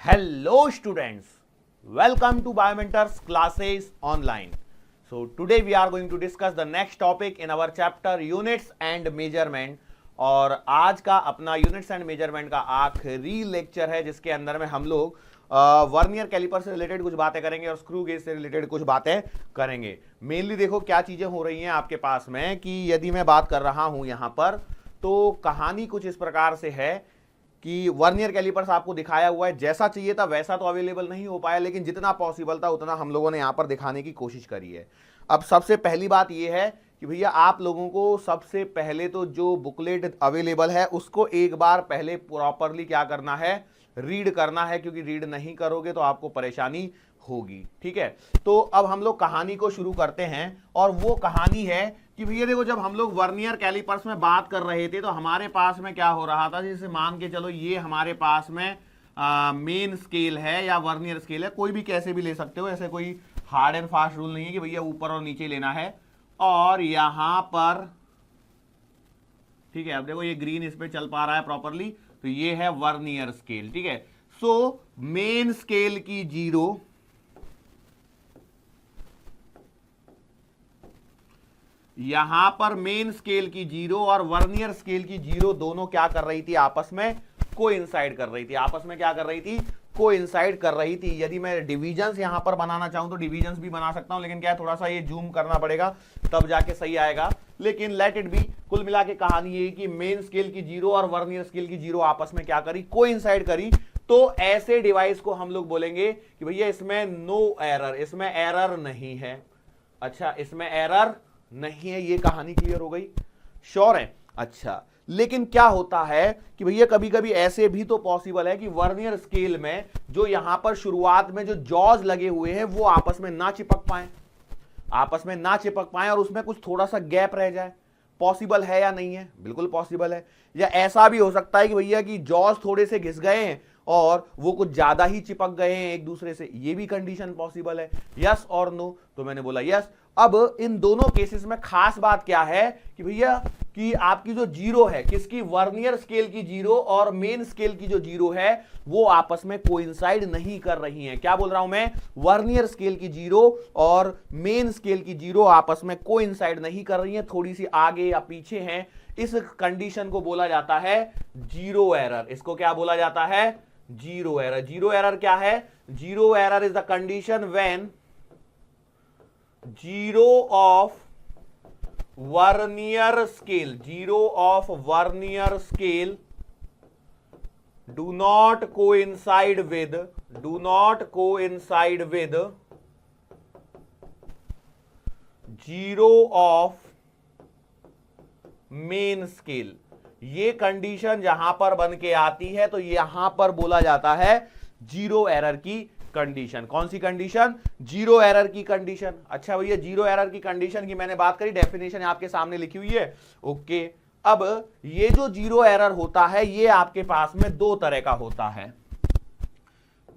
Hello students, welcome to Biomentors classes online. So today we are going to discuss the next topic in our chapter units and measurement. और आज का अपना units and measurement का आखिरी lecture है जिसके अंदर में हम लोग वर्नियर कैलिपर से रिलेटेड कुछ बातें करेंगे और स्क्रू गेज से रिलेटेड कुछ बातें करेंगे। मेनली देखो क्या चीजें हो रही हैं आपके पास में कि यदि मैं बात कर रहा हूं यहां पर तो कहानी कुछ इस प्रकार से है कि वर्नियर कैलिपर्स आपको दिखाया हुआ है, जैसा चाहिए था वैसा तो अवेलेबल नहीं हो पाया, लेकिन जितना पॉसिबल था उतना हम लोगों ने यहां पर दिखाने की कोशिश करी है। अब सबसे पहली बात यह है कि भैया आप लोगों को सबसे पहले तो जो बुकलेट अवेलेबल है उसको एक बार पहले प्रॉपरली क्या करना है, रीड करना है, क्योंकि रीड नहीं करोगे तो आपको परेशानी होगी। ठीक है, तो अब हम लोग कहानी को शुरू करते हैं और वो कहानी है कि भैया देखो जब हम लोग वर्नियर कैलिपर्स में बात कर रहे थे तो हमारे पास में क्या हो रहा था, जैसे मान के चलो ये हमारे पास में मेन स्केल है या वर्नियर स्केल है, कोई भी कैसे भी ले सकते हो, ऐसे कोई हार्ड एंड फास्ट रूल नहीं है कि भैया ऊपर और नीचे लेना है। और यहां पर ठीक है, अब देखो ये ग्रीन इस पे चल पा रहा है प्रॉपरली, तो ये है वर्नियर स्केल। ठीक है, सो मेन स्केल की जीरो यहां पर मेन स्केल की जीरो और वर्नियर स्केल की जीरो दोनों क्या कर रही थी, आपस में कोइंसाइड कर रही थी। आपस में क्या कर रही थी, कोइंसाइड कर रही थी। यदि मैं डिविजन्स यहां पर बनाना चाहूं तो डिविजन्स भी बना सकता हूं, लेकिन क्या है थोड़ा सा ये जूम करना पड़ेगा तब जाके सही आएगा, लेकिन लेट इट बी। कुल मिला के कहानी ये कि मेन स्केल की जीरो और वर्नियर स्केल की जीरो आपस में क्या करी, कोइंसाइड करी। तो ऐसे डिवाइस को हम लोग बोलेंगे कि भैया इसमें नो एरर, इसमें एरर नहीं है। अच्छा, इसमें एरर नहीं है, ये कहानी क्लियर हो गई, श्योर है। अच्छा, लेकिन क्या होता है कि भैया कभी कभी ऐसे भी तो पॉसिबल है कि वर्नियर स्केल में जो यहां पर शुरुआत में जो जॉज लगे हुए हैं वो आपस में ना चिपक पाए, आपस में ना चिपक पाए और उसमें कुछ थोड़ा सा गैप रह जाए। पॉसिबल है या नहीं है, बिल्कुल पॉसिबल है। या ऐसा भी हो सकता है कि भैया कि जॉज थोड़े से घिस गए हैं और वो कुछ ज्यादा ही चिपक गए हैं एक दूसरे से, ये भी कंडीशन पॉसिबल है। यस और नो, तो मैंने बोला यस। अब इन दोनों केसेस में खास बात क्या है कि भैया कि आपकी जो जीरो है, किसकी, वर्नियर स्केल की जीरो और मेन स्केल की जो जीरो है वो आपस में कोइंसाइड नहीं कर रही हैं। क्या बोल रहा हूं मैं, वर्नियर स्केल की जीरो और मेन स्केल की जीरो आपस में कोइंसाइड नहीं कर रही हैं, थोड़ी सी आगे या पीछे हैं। इस कंडीशन को बोला जाता है जीरो एरर। इसको क्या बोला जाता है, जीरो एरर। जीरो एरर क्या है, zero error is the condition when zero of vernier scale, zero of vernier scale do not coincide with zero of main scale. ये कंडीशन जहां पर बन के आती है तो यहां पर बोला जाता है जीरो एरर की कंडीशन। कौन सी कंडीशन, जीरो एरर की कंडीशन। अच्छा भैया, जीरो एरर की कंडीशन की मैंने बात करी, डेफिनेशन आपके सामने लिखी हुई है। ओके, अब ये जो जीरो एरर होता है ये आपके पास में दो तरह का होता है।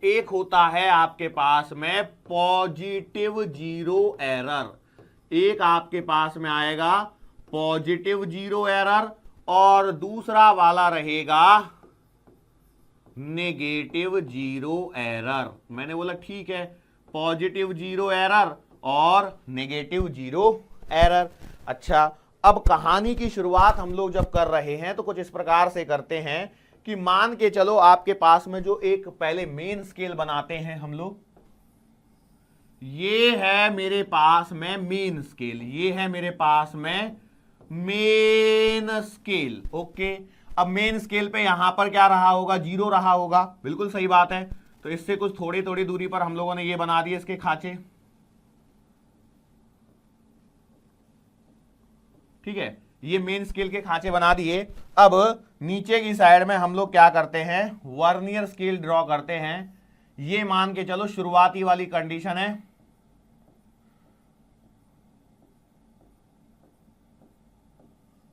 एक होता है आपके पास में पॉजिटिव जीरो एरर, एक आपके पास में आएगा पॉजिटिव जीरो एरर और दूसरा वाला रहेगा नेगेटिव जीरो एरर। मैंने बोला ठीक है, पॉजिटिव जीरो एरर और नेगेटिव जीरो एरर। अच्छा, अब कहानी की शुरुआत हम लोग जब कर रहे हैं तो कुछ इस प्रकार से करते हैं कि मान के चलो आपके पास में जो एक पहले मेन स्केल बनाते हैं हम लोग, ये है मेरे पास में मेन स्केल, ये है मेरे पास में मेन स्केल। ओके, अब मेन स्केल पे यहां पर क्या रहा होगा, जीरो रहा होगा, बिल्कुल सही बात है। तो इससे कुछ थोड़ी थोड़ी दूरी पर हम लोगों ने ये बना दिए इसके खांचे। ठीक है, ये मेन स्केल के खांचे बना दिए। अब नीचे की साइड में हम लोग क्या करते हैं, वर्नियर स्केल ड्रॉ करते हैं। ये मान के चलो शुरुआती वाली कंडीशन है,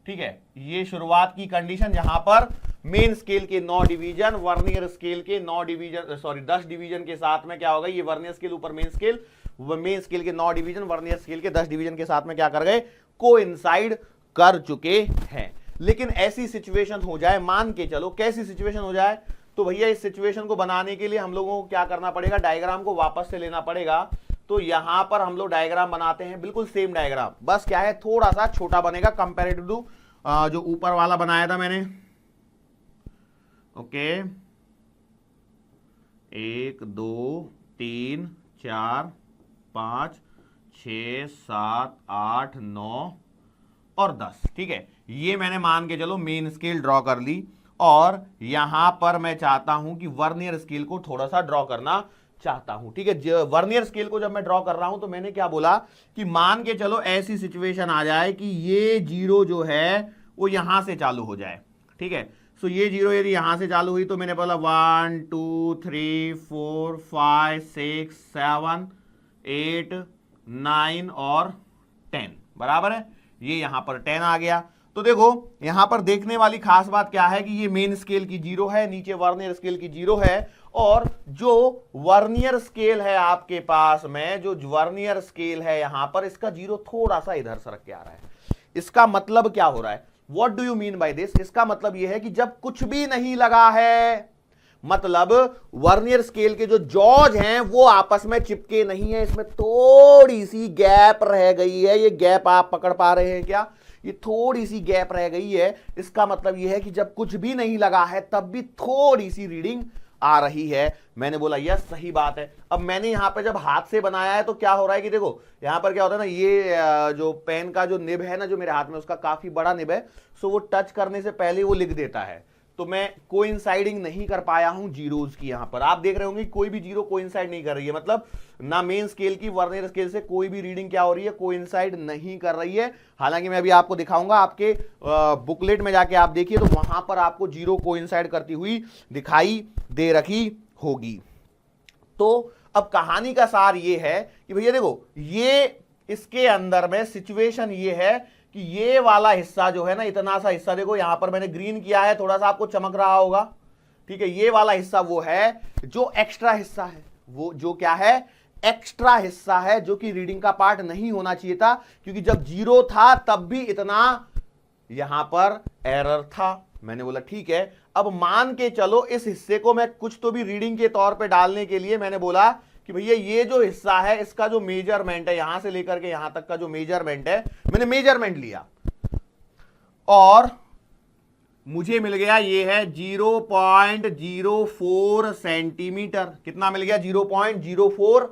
ठीक है, ये शुरुआत की कंडीशन जहां पर मेन स्केल के 9 डिवीजन, वर्नियर स्केल के 9 डिवीजन, सॉरी 10 डिवीजन के साथ में क्या होगा, ये वर्नियर स्केल ऊपर मेन स्केल, मेन स्केल के 9 डिवीजन, वर्नियर स्केल के 10 डिवीजन के साथ में क्या कर गए, कोइंसाइड कर चुके हैं। लेकिन ऐसी सिचुएशन हो जाए, मान के चलो कैसी सिचुएशन हो जाए तो भैया इस सिचुएशन को बनाने के लिए हम लोगों को क्या करना पड़ेगा, डायग्राम को वापस से लेना पड़ेगा। तो यहां पर हम लोग डायग्राम बनाते हैं, बिल्कुल सेम डायग्राम, बस क्या है थोड़ा सा छोटा बनेगा कंपेरेटिव टू जो ऊपर वाला बनाया था मैंने। ओके 1 2 3 4 5 6 7 8 9 और 10, ठीक है। ये मैंने मान के चलो मेन स्केल ड्रॉ कर ली, और यहां पर मैं चाहता हूं कि वर्नियर स्केल को थोड़ा सा ड्रॉ करना चाहता हूं, ठीक है। वर्नियर स्केल को जब मैं ड्रॉ कर रहा हूं तो मैंने क्या बोला कि मान के चलो ऐसी सिचुएशन आ जाए कि ये जीरो जो है वो यहां से चालू हो जाए, ठीक है। सो ये जीरो यदि यहां से चालू हुई तो मैंने बोला 1 2 3 4 5 6 7 8 9 और 10 बराबर है। ये यहां पर 10 आ गया। तो देखो यहां पर देखने वाली खास बात क्या है कि ये मेन स्केल की जीरो है, नीचे वर्नियर स्केल की जीरो है, और जो वर्नियर स्केल है आपके पास में, जो वर्नियर स्केल है यहां पर, इसका जीरो थोड़ा सा इधर सरक के आ रहा है। इसका मतलब क्या हो रहा है, what do you mean by this? इसका मतलब यह है कि जब कुछ भी नहीं लगा है, मतलब वर्नियर स्केल के जो जॉज हैं वो आपस में चिपके नहीं है, इसमें थोड़ी सी गैप रह गई है। ये गैप आप पकड़ पा रहे हैं क्या? ये थोड़ी सी गैप रह गई है। इसका मतलब यह है कि जब कुछ भी नहीं लगा है तब भी थोड़ी सी रीडिंग आ रही है। मैंने बोला यस सही बात है। अब मैंने यहां पे जब हाथ से बनाया है तो क्या हो रहा है कि देखो यहां पर क्या होता है ना, ये जो पेन का जो निब है ना जो मेरे हाथ में, उसका काफी बड़ा निब है, सो वो टच करने से पहले वो लिख देता है। तो मैं कोइंसाइडिंग नहीं कर पाया हूं जीरोज की। यहां पर आप देख रहे होंगे कोई भी जीरो कोइंसाइड नहीं कर रही है, मतलब ना मेन स्केल की वर्नियर स्केल से कोई भी रीडिंग क्या हो रही है, कोइंसाइड नहीं कर रही है। हालांकि मैं अभी आपको दिखाऊंगा, आपके बुकलेट में जाके आप देखिए तो वहां पर आपको जीरो कोइंसाइड करती हुई दिखाई दे रखी होगी। तो अब कहानी का सार ये है कि भैया देखो ये इसके अंदर में सिचुएशन ये है कि ये वाला हिस्सा जो है ना, इतना सा हिस्सा देखो यहां पर मैंने ग्रीन किया है, थोड़ा सा आपको चमक रहा होगा, ठीक है। ये वाला हिस्सा वो है जो एक्स्ट्रा हिस्सा है, वो जो क्या है, एक्स्ट्रा हिस्सा है, जो कि रीडिंग का पार्ट नहीं होना चाहिए था, क्योंकि जब जीरो था तब भी इतना यहां पर एरर था। मैंने बोला ठीक है, अब मान के चलो इस हिस्से को मैं कुछ तो भी रीडिंग के तौर पे डालने के लिए मैंने बोला कि भैया ये जो हिस्सा है इसका जो मेजरमेंट है, यहां से लेकर के यहां तक का जो मेजरमेंट है, मैंने मेजरमेंट लिया और मुझे मिल गया ये है 0.04 सेंटीमीटर। कितना मिल गया? 0.04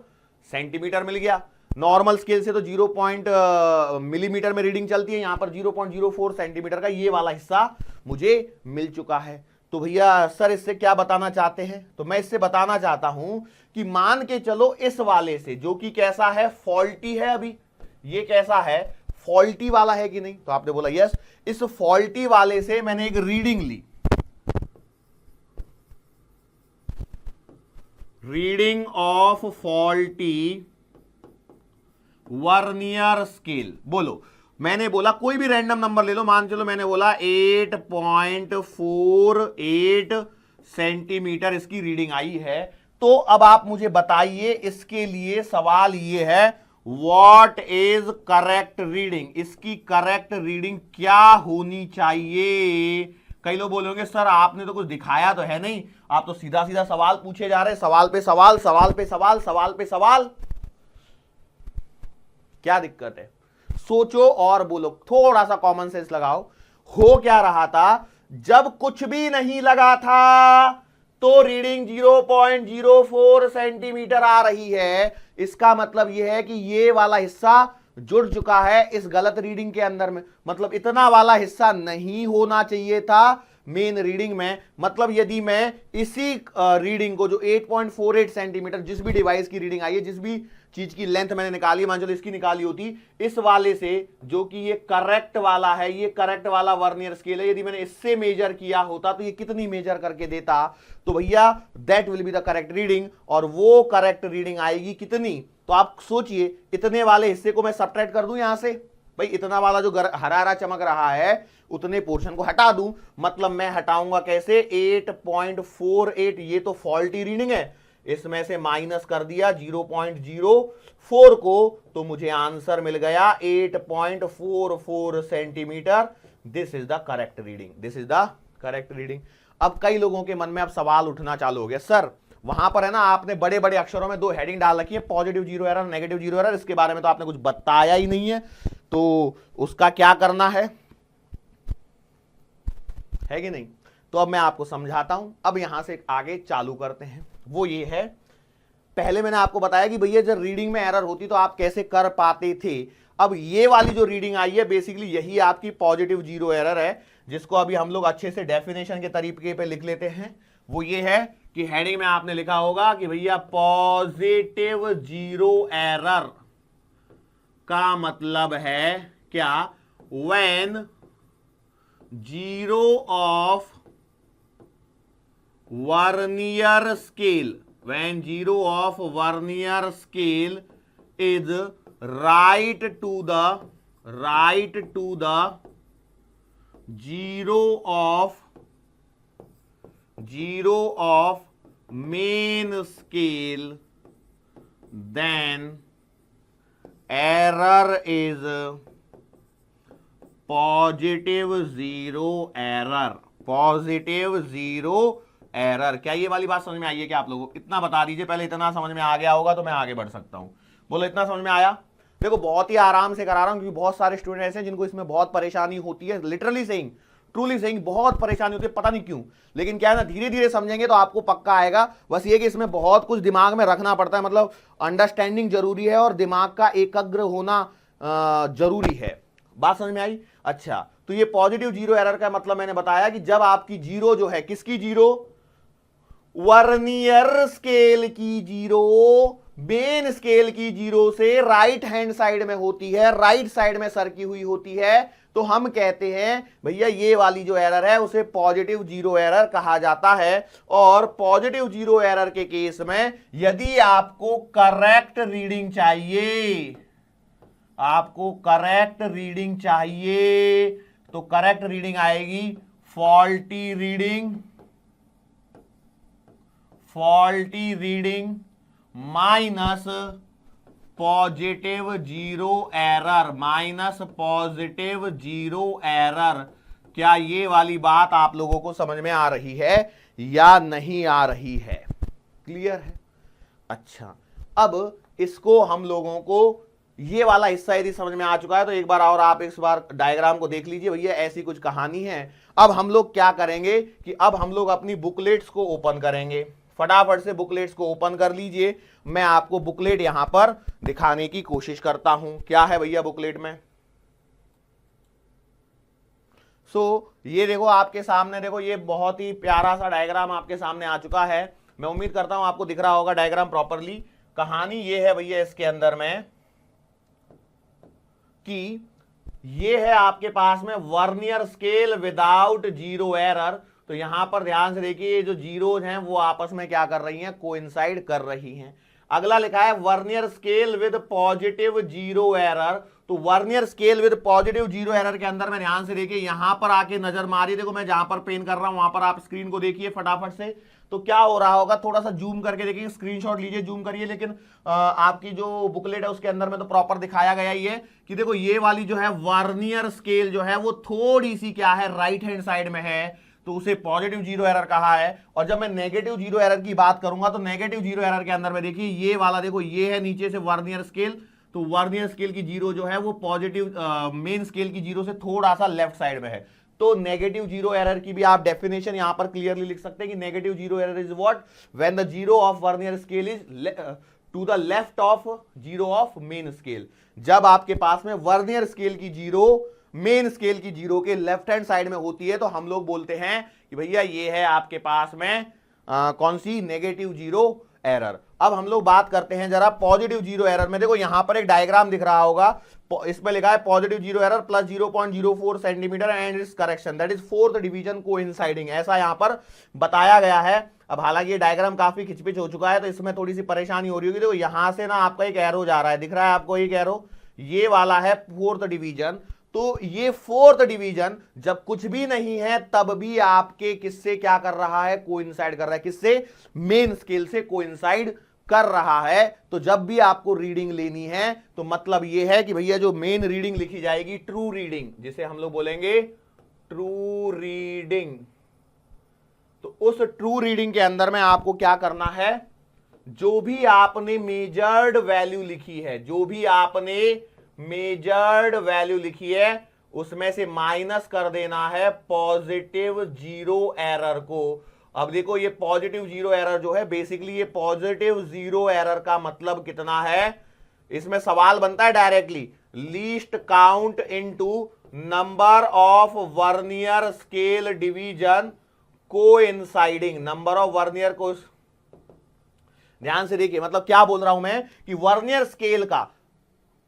सेंटीमीटर मिल गया। नॉर्मल स्केल से तो 0 मिलीमीटर में रीडिंग चलती है, यहां पर 0.04 सेंटीमीटर का ये वाला हिस्सा मुझे मिल चुका है। तो भैया सर इससे क्या बताना चाहते हैं? तो मैं इससे बताना चाहता हूं कि मान के चलो इस वाले से, जो कि कैसा है, फॉल्टी है, अभी ये कैसा है, फॉल्टी वाला है कि नहीं? तो आपने बोला यस। इस फॉल्टी वाले से मैंने एक रीडिंग ली, reading of faulty vernier scale. बोलो, मैंने बोला कोई भी रैंडम नंबर ले लो, मान चलो मैंने बोला 8.48 सेंटीमीटर इसकी रीडिंग आई है। तो अब आप मुझे बताइए, इसके लिए सवाल ये है व्हाट इज करेक्ट रीडिंग? इसकी करेक्ट रीडिंग क्या होनी चाहिए? कई लोग बोलोगे सर आपने तो कुछ दिखाया तो है नहीं, आप तो सीधा सीधा सवाल पूछे जा रहे हैं, सवाल पे सवाल, सवाल पे सवाल, सवाल पे सवाल। क्या दिक्कत है? सोचो और बोलो, थोड़ा सा कॉमन सेंस लगाओ। हो क्या रहा था, जब कुछ भी नहीं लगा था तो रीडिंग 0.04 सेंटीमीटर आ रही है। इसका मतलब यह है कि ये वाला हिस्सा जुड़ चुका है इस गलत रीडिंग के अंदर में, मतलब इतना वाला हिस्सा नहीं होना चाहिए था मेन रीडिंग में। मतलब यदि मैं इसी रीडिंग को जो 8.48 सेंटीमीटर जिस भी डिवाइस की रीडिंग आई है, जिस भी चीज की लेंथ मैंने निकाली, मान चलो इसकी निकाली होती, इस वाले से जो कि ये करेक्ट वाला है, ये करेक्ट वाला वर्नियर स्केल है, यदि मैंने इससे मेजर किया होता तो ये कितनी मेजर करके देता? तो भैया that will be the correct reading, और वो करेक्ट रीडिंग आएगी कितनी? तो आप सोचिए, इतने वाले हिस्से को मैं सबट्रैक्ट कर दूं यहां से, भाई इतना वाला जो हरा हरा चमक रहा है उतने पोर्शन को हटा दूं, मतलब मैं हटाऊंगा कैसे? 8.48 ये तो फॉल्टी रीडिंग है, इसमें से माइनस कर दिया 0.04 को, तो मुझे आंसर मिल गया 8.44 centimetre. This is the correct reading, this is the correct reading. अब कई लोगों के मन में अब सवाल उठना चालू हो गया, सर वहां पर है ना आपने बड़े बड़े अक्षरों में 2 हेडिंग डाल रखी है, positive zero error, negative zero error, इसके बारे में तो आपने कुछ बताया ही नहीं है, तो उसका क्या करना है कि नहीं? तो अब मैं आपको समझाता हूं। अब यहां से आगे चालू करते हैं। वो ये है, पहले मैंने आपको बताया कि भैया जब रीडिंग में एरर होती तो आप कैसे कर पाते थे। अब ये वाली जो रीडिंग आई है बेसिकली यही आपकी पॉजिटिव जीरो एरर है, जिसको अभी हम लोग अच्छे से डेफिनेशन के तरीके पे लिख लेते हैं। वो ये है कि हेडिंग में आपने लिखा होगा कि भैया पॉजिटिव जीरो एरर का मतलब है क्या, when zero of vernier scale, when zero of vernier scale is right to the zero of main scale, then error is positive zero error, positive zero error. क्या ये वाली बात समझ में आई है क्या आप लोगों को? इतना बता दीजिए पहले, इतना समझ में आ गया होगा तो मैं आगे बढ़ सकता हूं। बोलो इतना समझ में आया? देखो बहुत ही आराम से करा रहा हूं क्योंकि बहुत सारे स्टूडेंट ऐसे हैं जिनको इसमें बहुत परेशानी होती है, लिटरली सेइंग, ट्रूली सेइंग बहुत परेशानी होती है, पता नहीं क्यों, लेकिन क्या है ना धीरे धीरे समझेंगे तो आपको पक्का आएगा। बस ये कि इसमें बहुत कुछ दिमाग में रखना पड़ता है, मतलब अंडरस्टैंडिंग जरूरी है और दिमाग का एकाग्र होना जरूरी है। बात समझ में आई? अच्छा, तो ये पॉजिटिव जीरो एरर का मतलब मैंने बताया कि जब आपकी जीरो जो है, किसकी जीरो, वर्नियर स्केल की जीरो मेन स्केल की जीरो से राइट हैंड साइड में होती है, राइट साइड में सरकी हुई होती है, तो हम कहते हैं भैया ये वाली जो एरर है उसे पॉजिटिव जीरो एरर कहा जाता है। और पॉजिटिव जीरो एरर के केस में यदि आपको करेक्ट रीडिंग चाहिए, आपको करेक्ट रीडिंग चाहिए तो करेक्ट रीडिंग आएगी faulty reading, faulty reading minus positive zero error, minus positive zero error. क्या ये वाली बात आप लोगों को समझ में आ रही है या नहीं आ रही है? क्लियर है? अच्छा, अब इसको हम लोगों को ये वाला हिस्सा यदि समझ में आ चुका है तो एक बार और आप इस बार डायग्राम को देख लीजिए। भैया ऐसी कुछ कहानी है। अब हम लोग क्या करेंगे कि अब हम लोग अपनी बुकलेट्स को ओपन करेंगे। फटाफट से बुकलेट्स को ओपन कर लीजिए। मैं आपको बुकलेट यहां पर दिखाने की कोशिश करता हूं। क्या है भैया बुकलेट में? ये देखो आपके सामने, देखो ये बहुत ही प्यारा सा डायग्राम आपके सामने आ चुका है। मैं उम्मीद करता हूं आपको दिख रहा होगा डायग्राम प्रॉपरली। कहानी ये है भैया इसके अंदर में कि ये है आपके पास में vernier scale without zero error. तो यहां पर ध्यान से देखिए, जो जीरोज हैं वो आपस में क्या कर रही हैं, कोइंसाइड कर रही हैं। अगला लिखा है vernier scale with positive zero error. तो vernier scale with positive zero error के अंदर में ध्यान से देखिए, यहां पर आके नजर मारिए। देखो मैं जहां पर पेन कर रहा हूं वहां पर आप स्क्रीन को देखिए फटाफट से। तो क्या हो रहा होगा, थोड़ा सा जूम करके देखिए, स्क्रीनशॉट लीजिए, जूम करिए। लेकिन आपकी जो बुकलेट है उसके अंदर में तो प्रॉपर दिखाया गया ही है कि देखो ये वाली जो है वर्नियर स्केल जो है वो थोड़ी सी क्या है, राइट हैंड साइड में है, तो उसे पॉजिटिव जीरो एरर कहा है। और जब मैं नेगेटिव जीरो एरर की बात करूंगा तो नेगेटिव जीरो एरर के अंदर में देखिए ये वाला, देखो ये है नीचे से वर्नियर स्केल। तो वर्नियर स्केल की जीरो जो है वो पॉजिटिव मेन स्केल की जीरो से थोड़ा सा लेफ्ट साइड में है। तो नेगेटिव जीरो एरर की भी आप डेफिनेशन यहां पर क्लियरली लिख सकते हैं कि negative zero error is what, when the zero of vernier scale is to the left of zero of main scale. जब आपके पास में वर्नियर स्केल की जीरो मेन स्केल की जीरो के लेफ्ट हैंड साइड में होती है तो हम लोग बोलते हैं कि भैया ये है आपके पास में कौन सी, नेगेटिव जीरो एरर। अब हम लोग बात करते हैं जरा पॉजिटिव जीरो एरर में। देखो यहां पर एक डायग्राम दिख रहा होगा, इसमें लिखा है positive zero error plus 0.04 centimetre and it's correction that is fourth division coinciding, ऐसा यहां पर बताया गया है। अब हालांकि ये डायग्राम काफी खिंचपिच हो चुका है तो इसमें थोड़ी सी परेशानी हो रही होगी। देखो यहां से ना आपका एक एरो जा रहा है, दिख रहा है आपको एक एरो, ये वाला है फोर्थ डिवीजन। तो ये फोर्थ डिवीजन जब कुछ भी नहीं है तब भी आपके किससे क्या कर रहा है, कोइंसाइड कर रहा है, किससे, मेन स्केल से कोइंसाइड कर रहा है। तो जब भी आपको रीडिंग लेनी है तो मतलब ये है कि भैया जो मेन रीडिंग लिखी जाएगी ट्रू रीडिंग, जिसे हम लोग बोलेंगे ट्रू रीडिंग, उस ट्रू रीडिंग के अंदर में आपको क्या करना है, जो भी आपने मेजर्ड वैल्यू लिखी है, जो भी आपने मेजर्ड वैल्यू लिखी है उसमें से माइनस कर देना है पॉजिटिव जीरो एरर को। अब देखो ये पॉजिटिव जीरो एरर जो है, बेसिकली ये पॉजिटिव जीरो एरर का मतलब कितना है, इसमें सवाल बनता है directly, least count into number of vernier scale division coinciding, number of vernier को, ध्यान से देखिए मतलब क्या बोल रहा हूं मैं कि वर्नियर स्केल का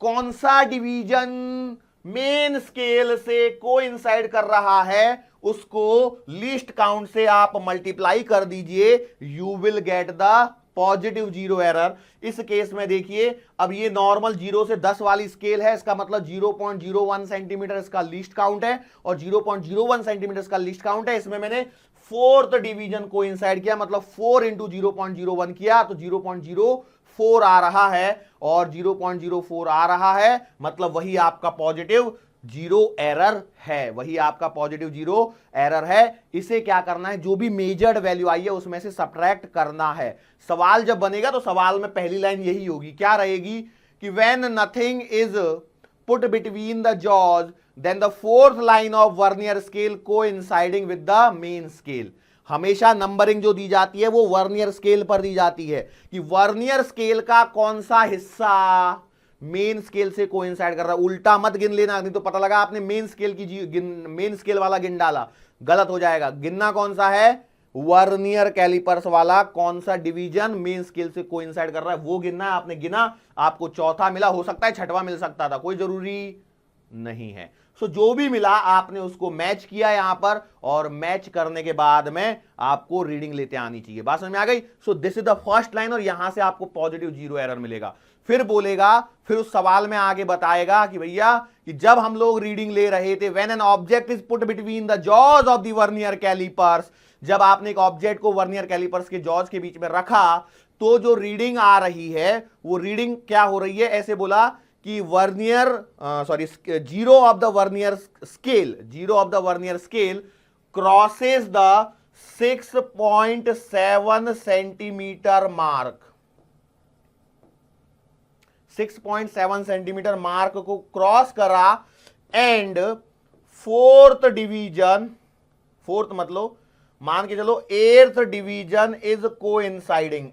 कौन सा डिवीजन मेन स्केल से कोइंसाइड कर रहा है, उसको लीस्ट काउंट से आप मल्टीप्लाई कर दीजिए, you will get the positive zero error. इस केस में देखिए अब ये नॉर्मल 0 से 10 वाली स्केल है, इसका मतलब 0.01 सेंटीमीटर इसका लीस्ट काउंट है और 0.01 सेंटीमीटर इसका लीस्ट काउंट है। इसमें मैंने फोर्थ डिवीजन को इंसाइड किया, मतलब 4 इंटू 0.01 किया तो 0.04 आ रहा है, और 0.04 आ रहा है मतलब वही आपका पॉजिटिव जीरो एरर है, वही आपका पॉजिटिव जीरो एरर है। इसे क्या करना है, जो भी मेजर्ड वैल्यू आई है उसमें से सब्ट्रैक्ट करना है। सवाल जब बनेगा तो सवाल में पहली लाइन यही होगी, क्या रहेगी कि when nothing is put between the jaws then the fourth line of vernier scale coinciding with the main scale. हमेशा नंबरिंग जो दी जाती है वो वर्नियर स्केल पर दी जाती है कि वर्नियर स्केल का कौन सा हिस्सा मेन स्केल से कोइंसाइड कर रहा है। उल्टा मत गिन लेना, नहीं तो पता लगा आपने मेन स्केल की मेन स्केल वाला गिन डाला, गलत हो जाएगा। गिनना कौन सा है, वर्नियर कैलिपर्स वाला कौन सा डिवीजन मेन स्केल से कोइंसाइड कर रहा है वो गिनना है। आपने गिना, आपको चौथा मिला, हो सकता है छठवां मिल सकता था, कोई जरूरी नहीं है। सो जो भी मिला आपने उसको मैच किया यहां पर, और मैच करने के बाद में आपको रीडिंग लेते आनी चाहिए। बात समझ में आ गई। So this is the first line, और यहां से आपको पॉजिटिव जीरो एरर मिलेगा। फिर बोलेगा, फिर उस सवाल में आगे बताएगा कि भैया कि जब हम लोग रीडिंग ले रहे थे, when an object is put between the jaws of the vernier callipers, जब आपने एक ऑब्जेक्ट को वर्नियर कैलिपर्स के जॉज के बीच में रखा तो जो रीडिंग आ रही है वो रीडिंग क्या हो रही है, ऐसे बोला कि vernier zero of the vernier scale crosses the 6.7 centimetre mark, 6.7 centimetre mark को क्रॉस करा, एंड फोर्थ मतलब मान के चलो eighth division is coinciding,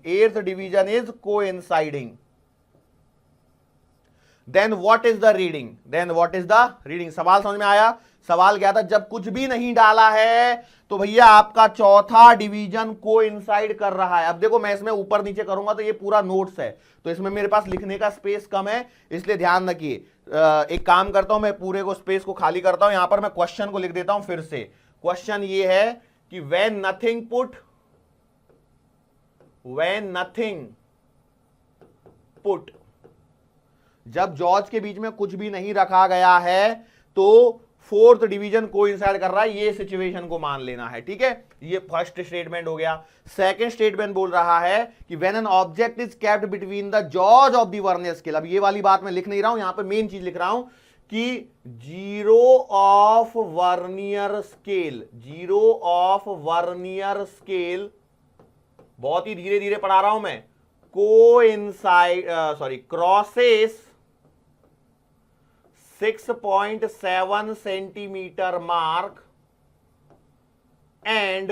then what is the reading, सवाल समझ में आया। सवाल क्या था, जब कुछ भी नहीं डाला है तो भैया आपका चौथा डिवीजन कोइंसाइड कर रहा है। अब देखो मैं इसमें ऊपर नीचे करूंगा तो ये पूरा नोट्स है, तो इसमें मेरे पास लिखने का स्पेस कम है, इसलिए ध्यान रखिए। एक काम करता हूं, मैं पूरे को स्पेस को खाली करता हूं, यहां पर मैं क्वेश्चन को लिख देता हूं फिर से। क्वेश्चन ये है कि when nothing put, जब जॉज के बीच में कुछ भी नहीं रखा गया है तो फोर्थ डिवीजन कोइंसाइड कर रहा है, ये सिचुएशन को मान लेना है, ठीक है। ये फर्स्ट स्टेटमेंट हो गया। सेकंड स्टेटमेंट बोल रहा है कि when an object is kept between the jaws of the vernier scale, अब ये वाली बात मैं लिख नहीं रहा हूं, यहां पे मेन चीज लिख रहा हूं कि जीरो ऑफ वर्नियर स्केल, बहुत ही धीरे धीरे पढ़ा रहा हूं मैं, crosses 6.7 centimetre mark, and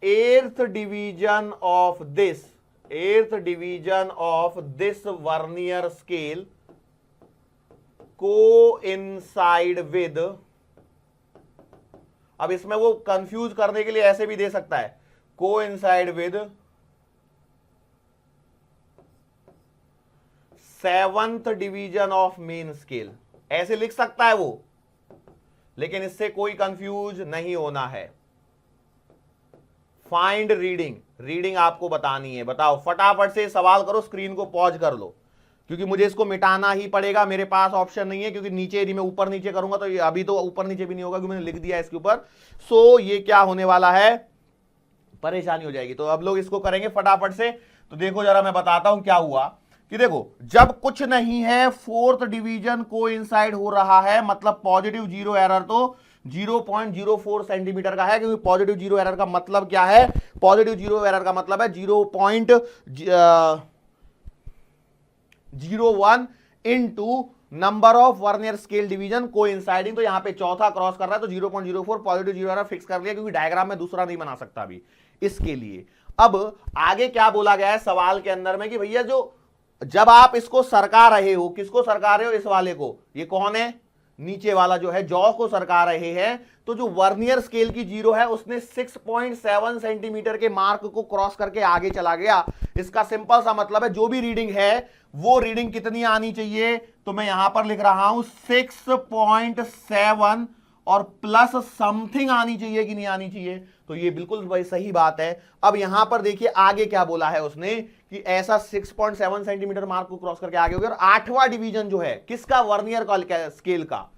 eighth division of this vernier scale coincide with, अब इसमें वो कंफ्यूज करने के लिए ऐसे भी दे सकता है, coincide with 7th division of main scale, ऐसे लिख सकता है वो, लेकिन इससे कोई कंफ्यूज नहीं होना है। फाइंड रीडिंग आपको बतानी है। बताओ फटाफट से सवाल करो, स्क्रीन को पॉज कर लो, क्योंकि मुझे इसको मिटाना ही पड़ेगा, मेरे पास ऑप्शन नहीं है, क्योंकि नीचे यदि मैं ऊपर नीचे करूंगा तो ये अभी तो ऊपर नीचे भी नहीं होगा क्योंकि मैंने लिख दिया इसके ऊपर। सो ये क्या होने वाला है, परेशानी हो जाएगी। तो अब लोग इसको करेंगे फटाफट से। तो देखो जरा मैं बताता हूं क्या हुआ कि देखो जब कुछ नहीं है फोर्थ डिवीजन कोइंसाइड हो रहा है, मतलब पॉजिटिव जीरो एरर, तो 0.04 सेंटीमीटर का है, क्योंकि पॉजिटिव जीरो एरर का मतलब क्या है? पॉजिटिव जीरो एरर का मतलब है 0.01 into number of vernier scale division coinciding. तो यहां पे चौथा क्रॉस कर रहा है, तो 0.04 पॉजिटिव जीरो एरर फिक्स कर लिया, क्योंकि डायग्राम में दूसरा नहीं बना सकता अभी इसके लिए। अब आगे क्या बोला गया है सवाल के अंदर में कि भैया जो जब आप इसको सरका रहे हो, किसको सरका रहे हो? इस वाले को। ये कौन है? नीचे वाला जो है जॉ को सरका रहे हैं। तो जो वर्नियर स्केल की जीरो है उसने 6.7 सेंटीमीटर के मार्क को क्रॉस करके आगे चला गया। इसका सिंपल सा मतलब है जो भी रीडिंग है वो रीडिंग कितनी आनी चाहिए? तो मैं यहां पर लिख रहा हूं 6.7 और प्लस समथिंग आनी चाहिए कि नहीं आनी चाहिए? तो ये बिल्कुल भाई सही बात है। अब यहां पर देखिए आगे क्या बोला है उसने कि ऐसा 6.7 सेंटीमीटर मार्क को क्रॉस करके आगे हो गया। और आठवां डिवीजन जो है किसका? वर्नियर का स्केल का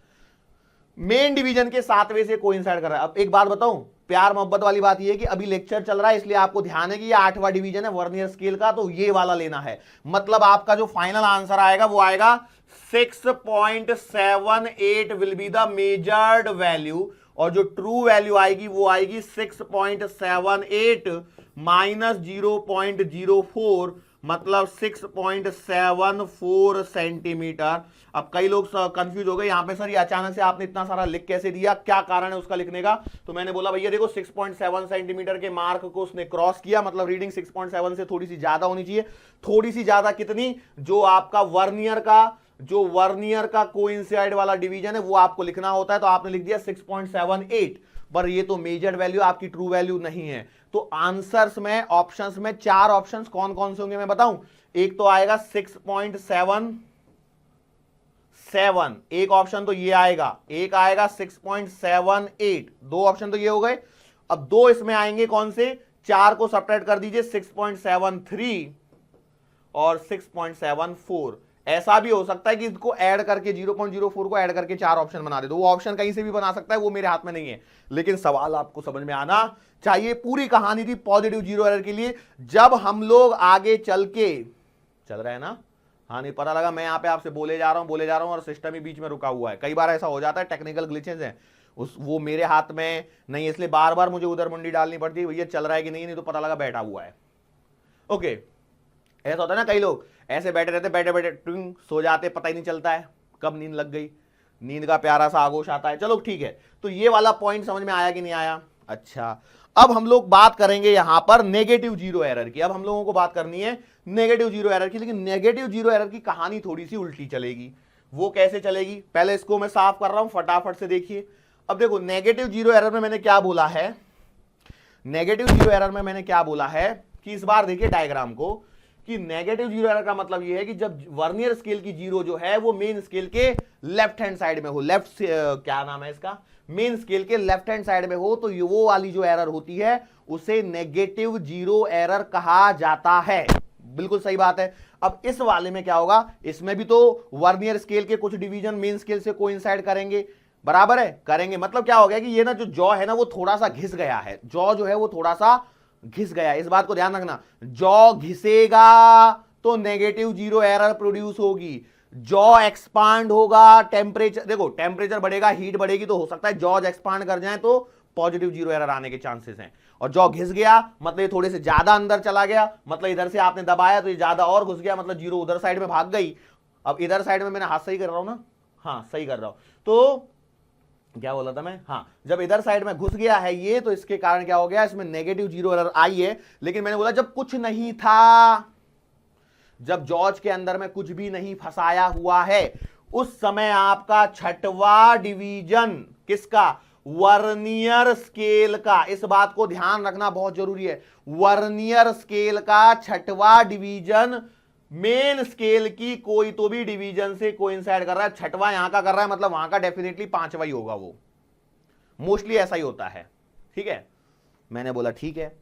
मेन डिवीजन के 7वें से कोइंसाइड कर रहा है। अब एक बात बताऊं, प्यार मोहब्बत वाली बात यह है कि अभी लेक्चर चल रहा है, इसलिए आपको ध्यान है कि ये 8वां डिवीजन है वर्नियर स्केल का, तो ये वाला लेना है। मतलब आपका जो फाइनल आंसर आएगा वो आएगा 6.78 will be the measured value, और जो ट्रू वैल्यू आएगी वो आएगी 6.78 माइनस 0.04 मतलब 6.74 सेंटीमीटर। अब कई लोग कंफ्यूज हो गए यहां पे, सर ये अचानक से आपने इतना सारा लिख कैसे दिया, क्या कारण है उसका लिखने का? तो मैंने बोला भैया देखो 6.7 सेंटीमीटर के मार्क को उसने क्रॉस किया, मतलब रीडिंग 6.7 से थोड़ी सी ज्यादा होनी चाहिए। थोड़ी सी ज्यादा कितनी? जो आपका वर्नियर का कोइंसाइड वाला डिवीजन है वो आपको लिखना होता है, तो आपने लिख दिया 6.78, पर ये तो मेजर्ड वैल्यू आपकी ट्रू वैल्यू नहीं है। तो आंसर्स में ऑप्शंस में 4 ऑप्शंस कौन कौन से होंगे मैं बताऊं? एक तो आएगा 6.77, एक ऑप्शन तो ये आएगा, एक आएगा 6.78, 2 ऑप्शन तो ये हो गए। अब 2 इसमें आएंगे कौन से? 4 को सब्ट्रैक्ट कर दीजिए, 6.73 और 6.74। ऐसा भी हो सकता है कि इसको ऐड करके 0.04 को ऐड करके 4 ऑप्शन बना दे, तो वो ऑप्शन कहीं से भी बना सकता है, वो मेरे हाथ में नहीं है, लेकिन सवाल आपको समझ में आना चाहिए। पूरी कहानी थी पॉजिटिव जीरो एरर के लिए। जब हम लोग आगे चल रहे हैं ना, हाँ नहीं पता लगा मैं यहां पे आपसे बोले जा रहा हूं और सिस्टम ही बीच में रुका हुआ है। कई बार ऐसा हो जाता है, टेक्निकल ग्लिचेस हैं, वो मेरे हाथ में नहीं, इसलिए बार बार मुझे उधर मुंडी डालनी पड़ती है, भैया चल रहा है कि नहीं तो पता लगा बैठा हुआ है। ओके, ऐसा होता है ना, कई लोग ऐसे बैठे रहते, बैठे बैठे ट्विंग सो जाते, पता ही नहीं चलता है कब नींद लग गई, नींद का प्यारा सा आगोश आता है। चलो ठीक है, तो ये वाला पॉइंट समझ में आया कि नहीं आया? अच्छा, अब हम लोग बात करेंगे यहां पर नेगेटिव जीरो एरर की। अब हम लोगों को बात करनी है नेगेटिव जीरो एरर की, लेकिन नेगेटिव जीरो एरर की कहानी थोड़ी सी उल्टी चलेगी। वो कैसे चलेगी? पहले इसको मैं साफ कर रहा हूं, फटाफट से देखिए। अब देखो नेगेटिव जीरो एरर में मैंने क्या बोला है, नेगेटिव जीरो एरर में मैंने क्या बोला है कि इस बार देखिए डायग्राम को, कि नेगेटिव जीरो एरर का मतलब यह है कि जब वर्नियर स्केल की जीरो जो है वो मेन स्केल के लेफ्ट हैंड साइड में हो, क्या नाम है इसका, मेन स्केल के लेफ्ट हैंड साइड में हो, तो वो वाली जो एरर होती है उसे नेगेटिव जीरो एरर कहा जाता है। बिल्कुल सही बात है। अब इस वाले में क्या होगा, इसमें भी तो वर्नियर स्केल के कुछ डिवीजन मेन स्केल से कोइंसाइड करेंगे, बराबर है, करेंगे। मतलब क्या हो गया कि ये ना जो जॉ है ना वो थोड़ा सा घिस गया है, जॉ जो है वो थोड़ा सा घिस गया, इस बात को ध्यान रखना। जॉ घिसेगा तो नेगेटिव जीरो एरर प्रोड्यूस होगी, जॉ एक्सपांड होगा, टेम्परेचर देखो, टेम्परेचर बढ़ेगा, हीट बढ़ेगी, तो हो सकता है जॉज एक्सपांड कर जाए तो पॉजिटिव जीरो एरर आने के चांसेस हैं। और जॉ घिस गया मतलब ये थोड़े से ज्यादा अंदर चला गया, मतलब इधर से आपने दबाया तो ये ज्यादा और घुस गया, मतलब जीरो उधर साइड में भाग गई। अब इधर साइड में मैंने हाथ सही कर रहा हूं ना, हाँ सही कर रहा हूं, तो क्या बोला था मैं, हाँ जब इधर साइड में घुस गया है ये, तो इसके कारण क्या हो गया, इसमें नेगेटिव जीरो एरर आई है। लेकिन मैंने बोला जब कुछ नहीं था, जब जॉर्ज के अंदर में कुछ भी नहीं फंसाया हुआ है, उस समय आपका छठवां डिवीजन किसका, वर्नियर स्केल का, इस बात को ध्यान रखना बहुत जरूरी है, वर्नियर स्केल का छठवां डिवीजन मेन स्केल की कोई तो भी डिवीजन से कोइंसाइड कर रहा है। छठवां यहां का कर रहा है मतलब वहां का डेफिनेटली पांचवा ही होगा, वो मोस्टली ऐसा ही होता है। ठीक है, मैंने बोला ठीक है,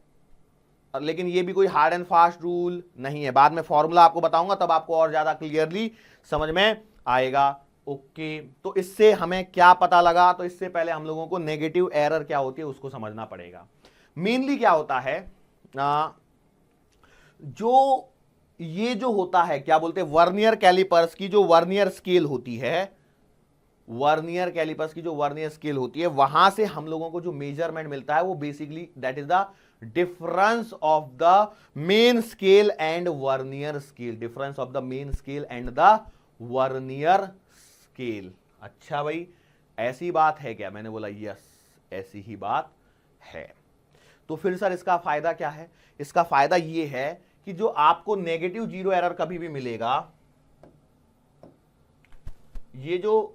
लेकिन ये भी कोई हार्ड एंड फास्ट रूल नहीं है, बाद में फॉर्मूला आपको बताऊंगा तब आपको और ज्यादा क्लियरली समझ में आएगा। ओके, तो इससे हमें क्या पता लगा, तो इससे पहले हम लोगों को नेगेटिव एरर क्या होती है उसको समझना पड़ेगा। मेनली क्या होता है, जो ये जो होता है क्या बोलते हैं, वर्नियर कैलिपर्स की जो वर्नियर स्केल होती है, वर्नियर कैलिपर्स की जो वर्नियर स्केल होती है वहां से हम लोगों को जो मेजरमेंट मिलता है वो basically that is the difference of the main scale and vernier scale, difference of the main scale and the vernier scale. अच्छा भाई, ऐसी बात है क्या? मैंने बोला यस, ऐसी ही बात है। तो फिर सर इसका फायदा क्या है? इसका फायदा यह है कि जो आपको नेगेटिव जीरो एरर कभी भी मिलेगा, ये जो,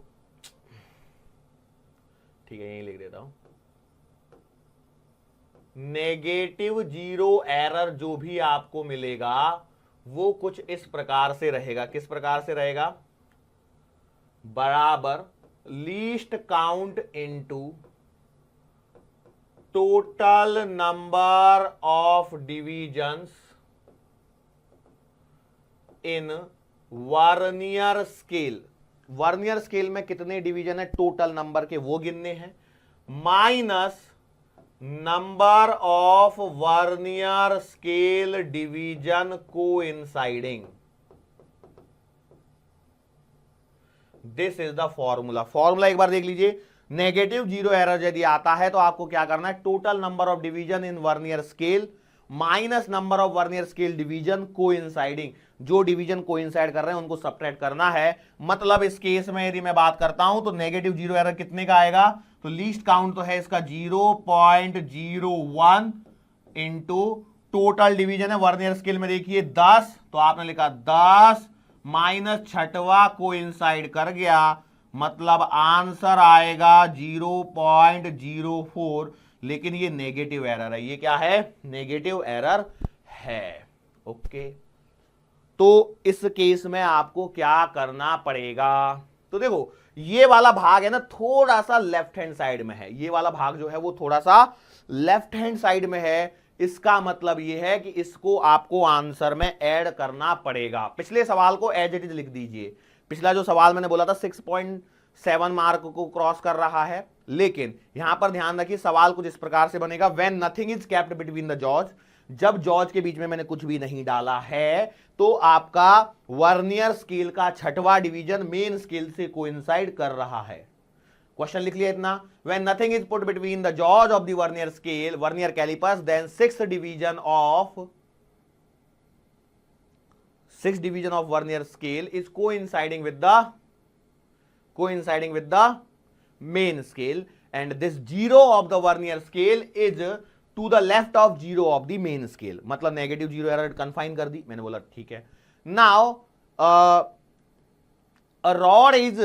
ठीक है यही लिख देता हूं, नेगेटिव जीरो एरर जो भी आपको मिलेगा वो कुछ इस प्रकार से रहेगा। किस प्रकार से रहेगा? बराबर least count into total number of divisions in vernier scale. Vernier scale में कितने डिवीजन है टोटल नंबर के वो गिनने हैं, minus number of vernier scale division coinciding. This is the formula. Formula एक बार देख लीजिए। नेगेटिव जीरो एरर यदि आता है तो आपको क्या करना है? Total number of division in vernier scale minus number of vernier scale division coinciding. जो डिवीजन कोइंसाइड कर रहे हैं उनको सबट्रैक्ट करना है। मतलब इस केस में यदि मैं बात करता हूं तो नेगेटिव जीरो एरर कितने का आएगा? तो लीस्ट काउंट तो है इसका 0.01 इंटू टोटल डिवीजन है वर्नियर स्केल में देखिए 10, तो आपने लिखा 10 माइनस छठवा कोइंसाइड कर गया, मतलब आंसर आएगा 0.04। लेकिन ये नेगेटिव एरर है। ये क्या है? नेगेटिव एरर है। ओके, तो इस केस में आपको क्या करना पड़ेगा? तो देखो ये वाला भाग है ना थोड़ा सा लेफ्ट हैंड साइड में है। ये वाला भाग जो है वो थोड़ा सा लेफ्ट हैंड साइड में है। इसका मतलब ये है कि इसको आपको आंसर में ऐड करना पड़ेगा। पिछले सवाल को एज इट इज लिख दीजिए। पिछला जो सवाल मैंने बोला था 6.7 मार्क को क्रॉस कर रहा है, लेकिन यहां पर ध्यान रखिए सवाल कुछ इस प्रकार से बनेगा, when nothing is kept between the jaws. जब जॉज के बीच में मैंने कुछ भी नहीं डाला है तो आपका वर्नियर स्केल का छठवां डिवीजन मेन स्केल से कोइंसाइड कर रहा है। क्वेश्चन लिख लिया इतना, when nothing is put between the jaws of the vernier scale vernier callipers then six division of vernier scale is coinciding with the main scale and this zero of the vernier scale is to the left of zero of the main scale. मतलब negative zero error confine कर दी। मैंने बोला ठीक है। Now a rod is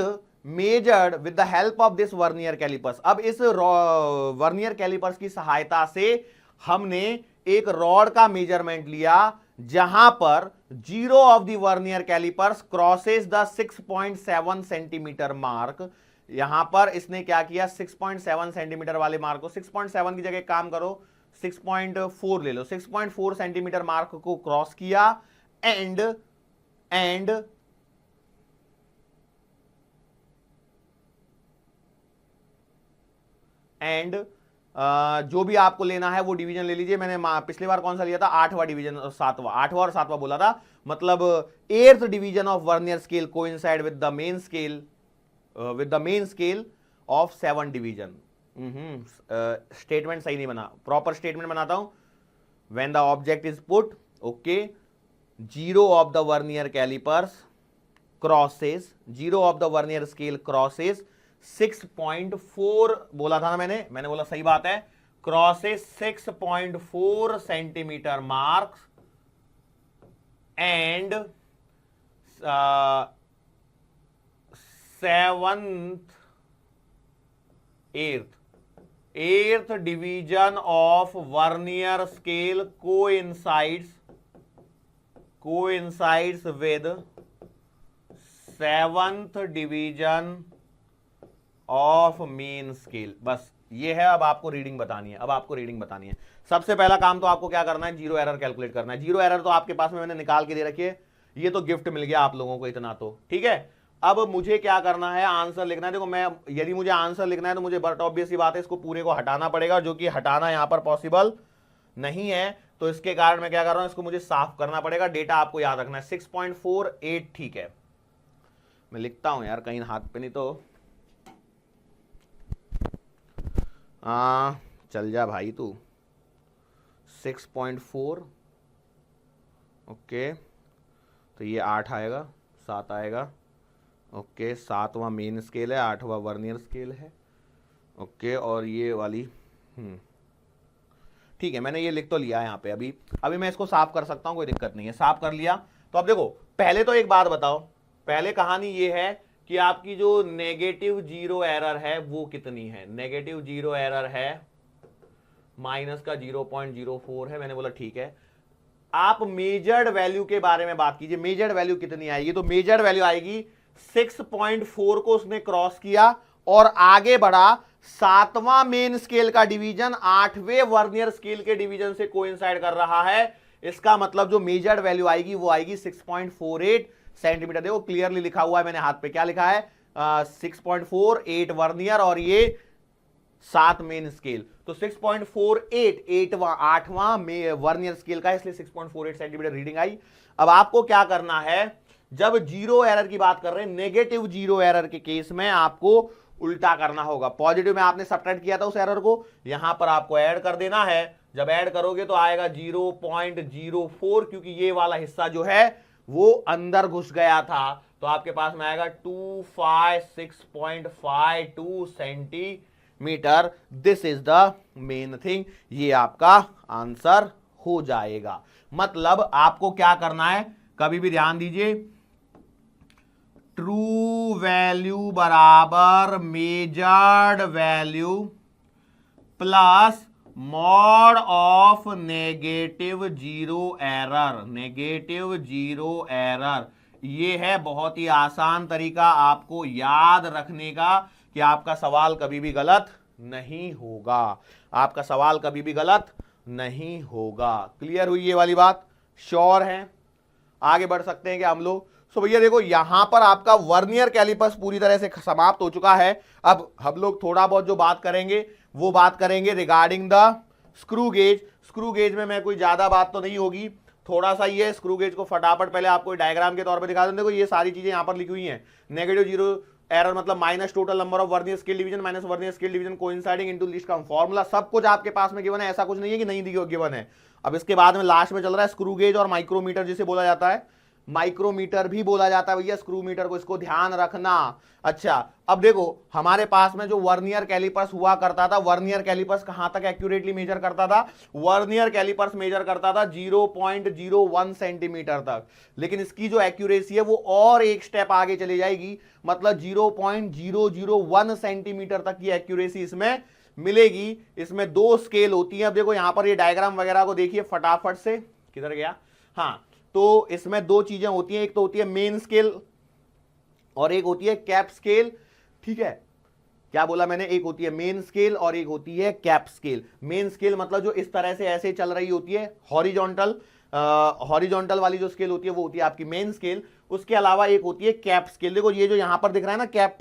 measured with the help of this vernier callipers. अब इस vernier callipers की सहायता से हमने एक रॉड का मेजरमेंट लिया जहां पर zero of the vernier callipers crosses the 6.7 centimetre mark. यहां पर इसने क्या किया? 6.7 सेंटीमीटर वाले मार्क को 6.7 की जगह काम करो 6.4 ले लो, 6.4 सेंटीमीटर मार्क को क्रॉस किया एंड जो भी आपको लेना है वो डिवीजन ले लीजिए। मैंने पिछली बार कौन सा लिया था? आठवां डिवीजन, आठवां और सातवां बोला था। मतलब 8th division of vernier scale coincide with the main scale of 7 division. Statement सही नहीं बना, प्रॉपर स्टेटमेंट बनाता हूं। When the object is put, okay, zero of the vernier callipers crosses, zero of the vernier scale crosses 6.4 बोला था ना मैंने बोला सही बात है, crosses 6.4 centimetre marks and 8th division of vernier scale coincides with 7th division of main scale. बस ये है। अब आपको रीडिंग बतानी है। सबसे पहला काम तो आपको क्या करना है? जीरो एरर कैलकुलेट करना है। जीरो एरर तो आपके पास में मैंने निकाल के दे रखी है। ये तो गिफ्ट मिल गया आप लोगों को इतना, तो ठीक है। अब मुझे क्या करना है? आंसर लिखना है। देखो यदि मुझे आंसर लिखना है तो मुझे बट ऑब्वियस सी बात है इसको पूरे को हटाना पड़ेगा, जो कि हटाना यहां पर पॉसिबल नहीं है। तो इसके कारण मैं क्या कर रहा हूं? इसको मुझे साफ करना पड़ेगा। डेटा आपको याद रखना है 6.48, ठीक है। मैं लिखता हूं यार कहीं हाथ पे नहीं तो चल जा भाई तू। 6.4 ओके, तो ये 8 आएगा, 7 आएगा। ओके, 7वां मेन स्केल है, 8वां वर्नियर स्केल है। ओके, और ये वाली ठीक है, मैंने ये लिख तो लिया है यहाँ पे। अभी मैं इसको साफ कर सकता हूँ, कोई दिक्कत नहीं है। साफ कर लिया। तो अब देखो, पहले तो एक बात बताओ, पहले कहानी ये है कि आपकी जो नेगेटिव जीरो एरर है वो कितनी है। नेगेटिव जीरो एरर है माइनस का 0.04 है। मैंने बोला ठीक है। आप मेजर्ड वैल्यू के बारे में बात कीजिए, मेजर्ड वैल्यू कितनी आएगी। तो मेजर्ड वैल्यू आएगी 6.4 को उसने क्रॉस किया और आगे बढ़ा। 7वां मेन स्केल का डिवीजन 8वें वर्नियर स्केल के डिवीजन से कोइंसाइड कर रहा है। इसका मतलब जो मेजर्ड वैल्यू आएगी वो आएगी 6.48 सेंटीमीटर। देखो क्लियरली लिखा हुआ है मैंने हाथ पे, क्या लिखा है 6.48 वर्नियर और ये 7 मेन स्केल। तो 6.48 8वां वर्नियर स्केल का, इसलिए 6.48 सेंटीमीटर रीडिंग आई। अब आपको क्या करना है, जब जीरो एरर की बात कर रहे हैं, नेगेटिव जीरो एरर के केस में आपको उल्टा करना होगा। पॉजिटिव में आपने सब्ट्रैक्ट किया था उस एरर को, यहां पर आपको ऐड कर देना है। जब ऐड करोगे तो आएगा 0.04, क्योंकि ये वाला हिस्सा जो है वो अंदर घुस गया था। तो आपके पास में आएगा 256.52 centimetre. This is the main thing. ये आपका आंसर हो जाएगा। मतलब आपको क्या करना है, कभी भी ध्यान दीजिए, ट्रू वैल्यू बराबर measured value plus mod of negative zero error. Negative zero error ये है बहुत ही आसान तरीका आपको याद रखने का कि आपका सवाल कभी भी गलत नहीं होगा। आपका सवाल कभी भी गलत नहीं होगा। क्लियर हुई ये वाली बात? श्योर है? आगे बढ़ सकते हैं क्या हम लोग? सो भैया देखो, यहां पर आपका वर्नियर कैलिपर्स पूरी तरह से समाप्त हो चुका है। अब हम लोग थोड़ा बहुत जो बात करेंगे वो बात करेंगे regarding the screw gauge. Screw gauge में मैं कोई ज्यादा बात तो नहीं होगी, थोड़ा सा ये स्क्रू गेज को फटाफट पहले आपको डायग्राम के तौर पे दिखा दूं। देखो ये सारी चीजें यहां पर लिखी हुई हैं। नेगेटिव जीरो एरर मतलब minus total number of vernier scale division minus vernier scale division coinciding into least count. Formula सब कुछ आपके पास में गिवन है, ऐसा कुछ नहीं है कि नहीं गिवन है। अब इसके बाद में लास्ट में चल रहा है स्क्रू गेज और माइक्रोमीटर जिसे बोला जाता है, माइक्रोमीटर भी बोला जाता है भैया स्क्रू मीटर को, इसको ध्यान रखना। अच्छा, अब देखो हमारे पास में जो वर्नियर कैलिपर्स हुआ करता था, वर्नियर कैलिपर्स कहां तक एक्यूरेटली मेजर करता था? वर्नियर कैलिपर्स मेजर करता था 0.01 सेंटीमीटर तक। लेकिन इसकी जो एक्यूरेसी है वो और एक स्टेप आगे चली जाएगी, मतलब 0.001 सेंटीमीटर तक की एक्यूरेसी इसमें मिलेगी। इसमें दो स्केल होती है। अब देखो यहां पर ये डायग्राम वगैरह को देखिए फटाफट से, किधर गया? हाँ, तो इसमें दो चीजें होती हैं, एक तो होती है मेन स्केल और एक होती है कैप स्केल। ठीक है, क्या बोला मैंने? एक होती है मेन स्केल और एक होती है कैप स्केल। मेन स्केल मतलब जो इस तरह से ऐसे चल रही होती है, हॉरिजॉन्टल वाली जो स्केल होती है वो होती है आपकी मेन स्केल। उसके अलावा एक होती है कैप स्केल। देखो ये जो यहां पर दिख रहा है ना कैप,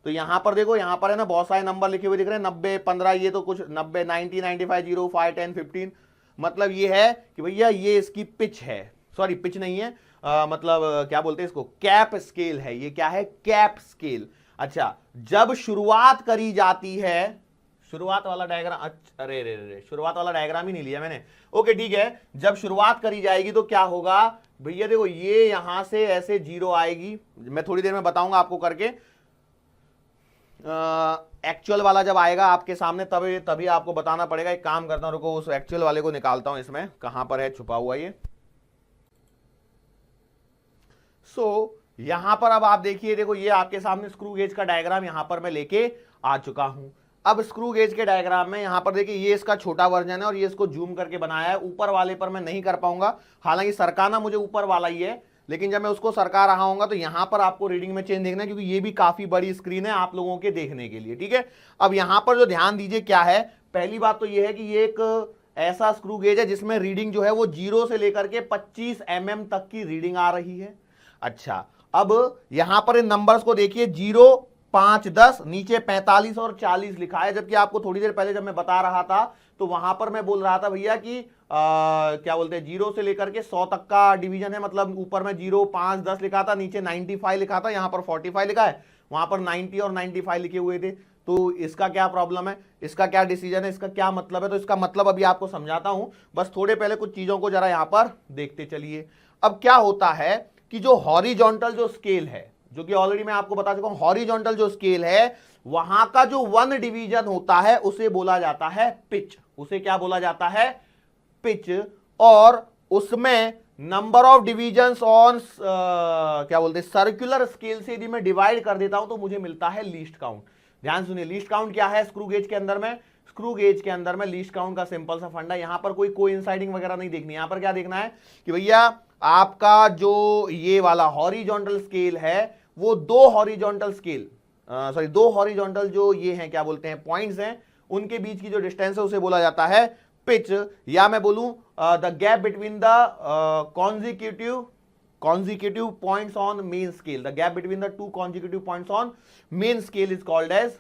तो यहां पर देखो, यहां पर है ना बहुत सारे नंबर लिखे हुए दिख रहे हैं, 90, 15, ये तो कुछ 90, 90, 95, 0, 5, 10, 15। मतलब ये है कि भैया ये इसकी पिच है, सॉरी पिच नहीं है, मतलब क्या बोलते हैं इसको, कैप स्केल है। ये क्या है? Cap scale. अच्छा, जब शुरुआत करी जाती है, शुरुआत वाला डायग्राम, अरे रे रे, शुरुआत वाला डायग्राम ही नहीं लिया मैंने। ओके ठीक है, जब शुरुआत करी जाएगी तो क्या होगा भैया? देखो ये यहां से ऐसे जीरो आएगी, मैं थोड़ी देर में बताऊंगा आपको करके। एक्चुअल वाला जब आएगा आपके सामने तभी आपको बताना पड़ेगा। एक काम करता हूं, रुको उस एक्चुअल वाले को निकालता हूं। इसमें कहां पर है छुपा हुआ ये? यहां पर अब आप देखिए, देखो ये आपके सामने स्क्रू गेज का डायग्राम यहां पर मैं लेके आ चुका हूं। अब स्क्रू गेज के डायग्राम में यहां पर देखिए ये इसका छोटा वर्जन है और ये इसको जूम करके बनाया है। ऊपर वाले पर मैं नहीं कर पाऊंगा, हालांकि सरकाना मुझे ऊपर वाला ही है, लेकिन जब मैं उसको सरका रहा हूंगा तो यहां पर आपको रीडिंग में चेंज देखना है, क्योंकि ये भी काफी बड़ी स्क्रीन है आप लोगों के देखने के लिए। ठीक है, अब यहां पर जो ध्यान दीजिए क्या है, पहली बात तो ये है कि ये एक ऐसा स्क्रू गेज है जिसमें रीडिंग जो है वो 0 से लेकर के 25 mm तक की रीडिंग आ रही है। अच्छा, अब यहां पर इन नंबर्स को देखिए, 0, 5, 10, नीचे 45 और 40 लिखा है। जबकि आपको थोड़ी देर पहले जब मैं बता रहा था तो वहां पर मैं बोल रहा था भैया कि क्या बोलते हैं, 0 से लेकर के 100 तक का डिवीजन है। मतलब ऊपर में 0, 5, 10 लिखा था, नीचे 95 लिखा था, यहां पर 45 लिखा है, वहां पर 90 और 95 लिखे हुए थे। तो इसका क्या प्रॉब्लम है, इसका क्या डिसीजन है, इसका क्या मतलब है? तो इसका मतलब अभी आपको समझाता हूं, बस थोड़े पहले कुछ चीजों को जरा यहां पर देखते चलिए। अब क्या होता है कि जो हॉरिजॉन्टल जो स्केल है, जो कि ऑलरेडी मैं आपको बता चुका हूं, हॉरिजॉन्टल जो स्केल है वहां का जो वन डिवीजन होता है उसे बोला जाता है पिच। उसे क्या बोला जाता है? पिच। और उसमें नंबर ऑफ डिवीजन्स ऑन क्या बोलते हैं, सर्कुलर स्केल से यदि मैं डिवाइड कर देता हूं तो मुझे मिलता है लीस्ट काउंट। ध्यान सुनिए, लीस्ट काउंट क्या है स्क्रू गेज के अंदर में? स्क्रू गेज के अंदर में लीस्ट काउंट का सिंपल सा फंडा, यहां पर कोई कोइंसाइडिंग वगैरह नहीं देखनी। यहां पर क्या देखना है कि भैया आपका जो ये वाला हॉरिजॉन्टल स्केल है वो दो हॉरिजॉन्टल स्केल दो हॉरिजॉन्टल जो ये हैं क्या बोलते हैं पॉइंट्स हैं, उनके बीच की जो डिस्टेंस है उसे बोला जाता है पिच, या मैं बोलूं the gap between the consecutive points on main scale. The gap between the two consecutive points on main scale is called as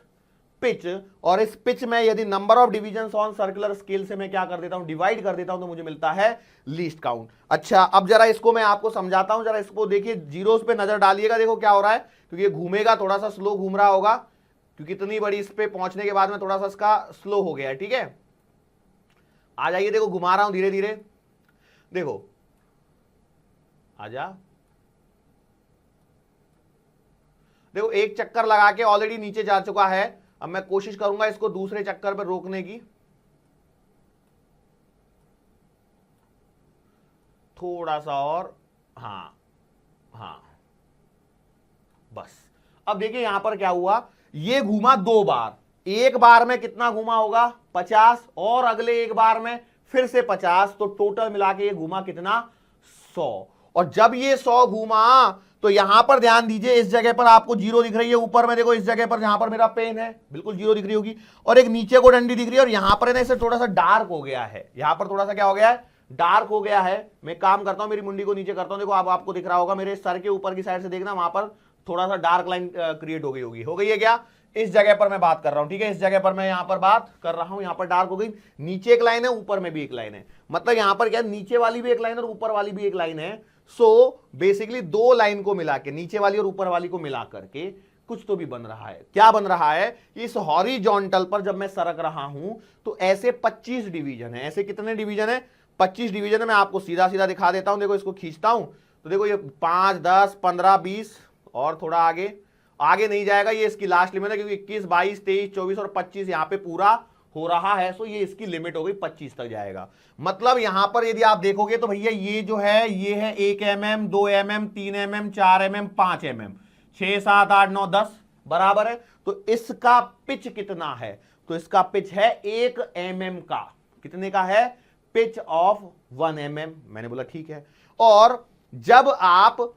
pitch. और इस पिच में यदि number of divisions on circular scale से मैं क्या कर देता हूं, डिवाइड कर देता हूं, तो मुझे मिलता है लीस्ट काउंट। अच्छा, अब जरा इसको मैं आपको समझाता हूं, जरा इसको देखिए, जीरोस पे नजर डालिएगा, देखो क्या हो रहा है, क्योंकि ये घूमेगा, थोड़ा सा स्लो घूम रहा होगा, क्योंकि इतनी बड़ी इस पे पहुंचने के बाद में थोड़ा सा इसका स्लो हो गया। ठीक है, आ जाइए, देखो घुमा रहा हूं धीरे धीरे, देखो आजा, देखो एक चक्कर लगा के ऑलरेडी नीचे जा चुका है। अब मैं कोशिश करूंगा इसको दूसरे चक्कर पर रोकने की, थोड़ा सा और, हाँ हाँ, बस। अब देखिए यहां पर क्या हुआ, ये घूमा दो बार, एक बार में कितना घूमा होगा 50, और अगले एक बार में फिर से 50, तो टोटल मिला के ये घूमा कितना 100। और जब ये 100 घूमा तो यहां पर ध्यान दीजिए, इस जगह पर आपको जीरो दिख रही है, ऊपर में देखो इस जगह पर जहां पर मेरा पेन है बिल्कुल जीरो दिख रही होगी, और एक नीचे को डंडी दिख रही है, और यहां पर ना इसे थोड़ा सा डार्क हो गया है, यहां पर थोड़ा सा क्या हो गया है, डार्क हो गया है। मैं काम करता हूं, मेरी मुंडी को नीचे करता हूं, देखो अब आपको दिख रहा होगा, मेरे सर के ऊपर की साइड से देखना, वहां पर थोड़ा सा डार्क लाइन क्रिएट हो गई होगी, हो गई है क्या? इस जगह पर मैं बात कर रहा हूं, ठीक है, इस जगह पर मैं यहां पर बात कर रहा हूं, यहां पर डार्क हो गई, नीचे एक लाइन है, ऊपर में भी एक लाइन है, मतलब यहां पर क्या, नीचे वाली भी एक लाइन और ऊपर वाली भी एक लाइन है। सो बेसिकली दो लाइन को मिला के, नीचे वाली और ऊपर वाली को मिला करके कुछ तो भी बन रहा है। क्या बन रहा है? इस हॉरिजॉन्टल पर जब मैं सरक रहा हूं तो ऐसे 25 डिवीजन है। ऐसे कितने डिवीजन है? 25 डिवीजन है। मैं आपको सीधा सीधा दिखा देता हूं, देखो इसको खींचता हूं तो देखो ये 5, 10, 15, 20 और थोड़ा आगे, आगे नहीं जाएगा, ये इसकी लास्ट लिमिट है, क्योंकि 21, 22, 23, 24 और 25 यहां पे पूरा हो रहा है। सो ये इसकी लिमिट हो गई, 25 तक जाएगा। मतलब यहां पर यदि आप देखोगे तो भैया ये जो है, ये है 1 mm, 2 mm, 3 mm, 4 mm, 5 mm, 6, 7, 8, 9, 10 बराबर है। तो इसका पिच कितना है? तो इसका पिच है 1 mm का। कितने का है? Pitch of 1 mm। मैंने बोला ठीक है। और जब आप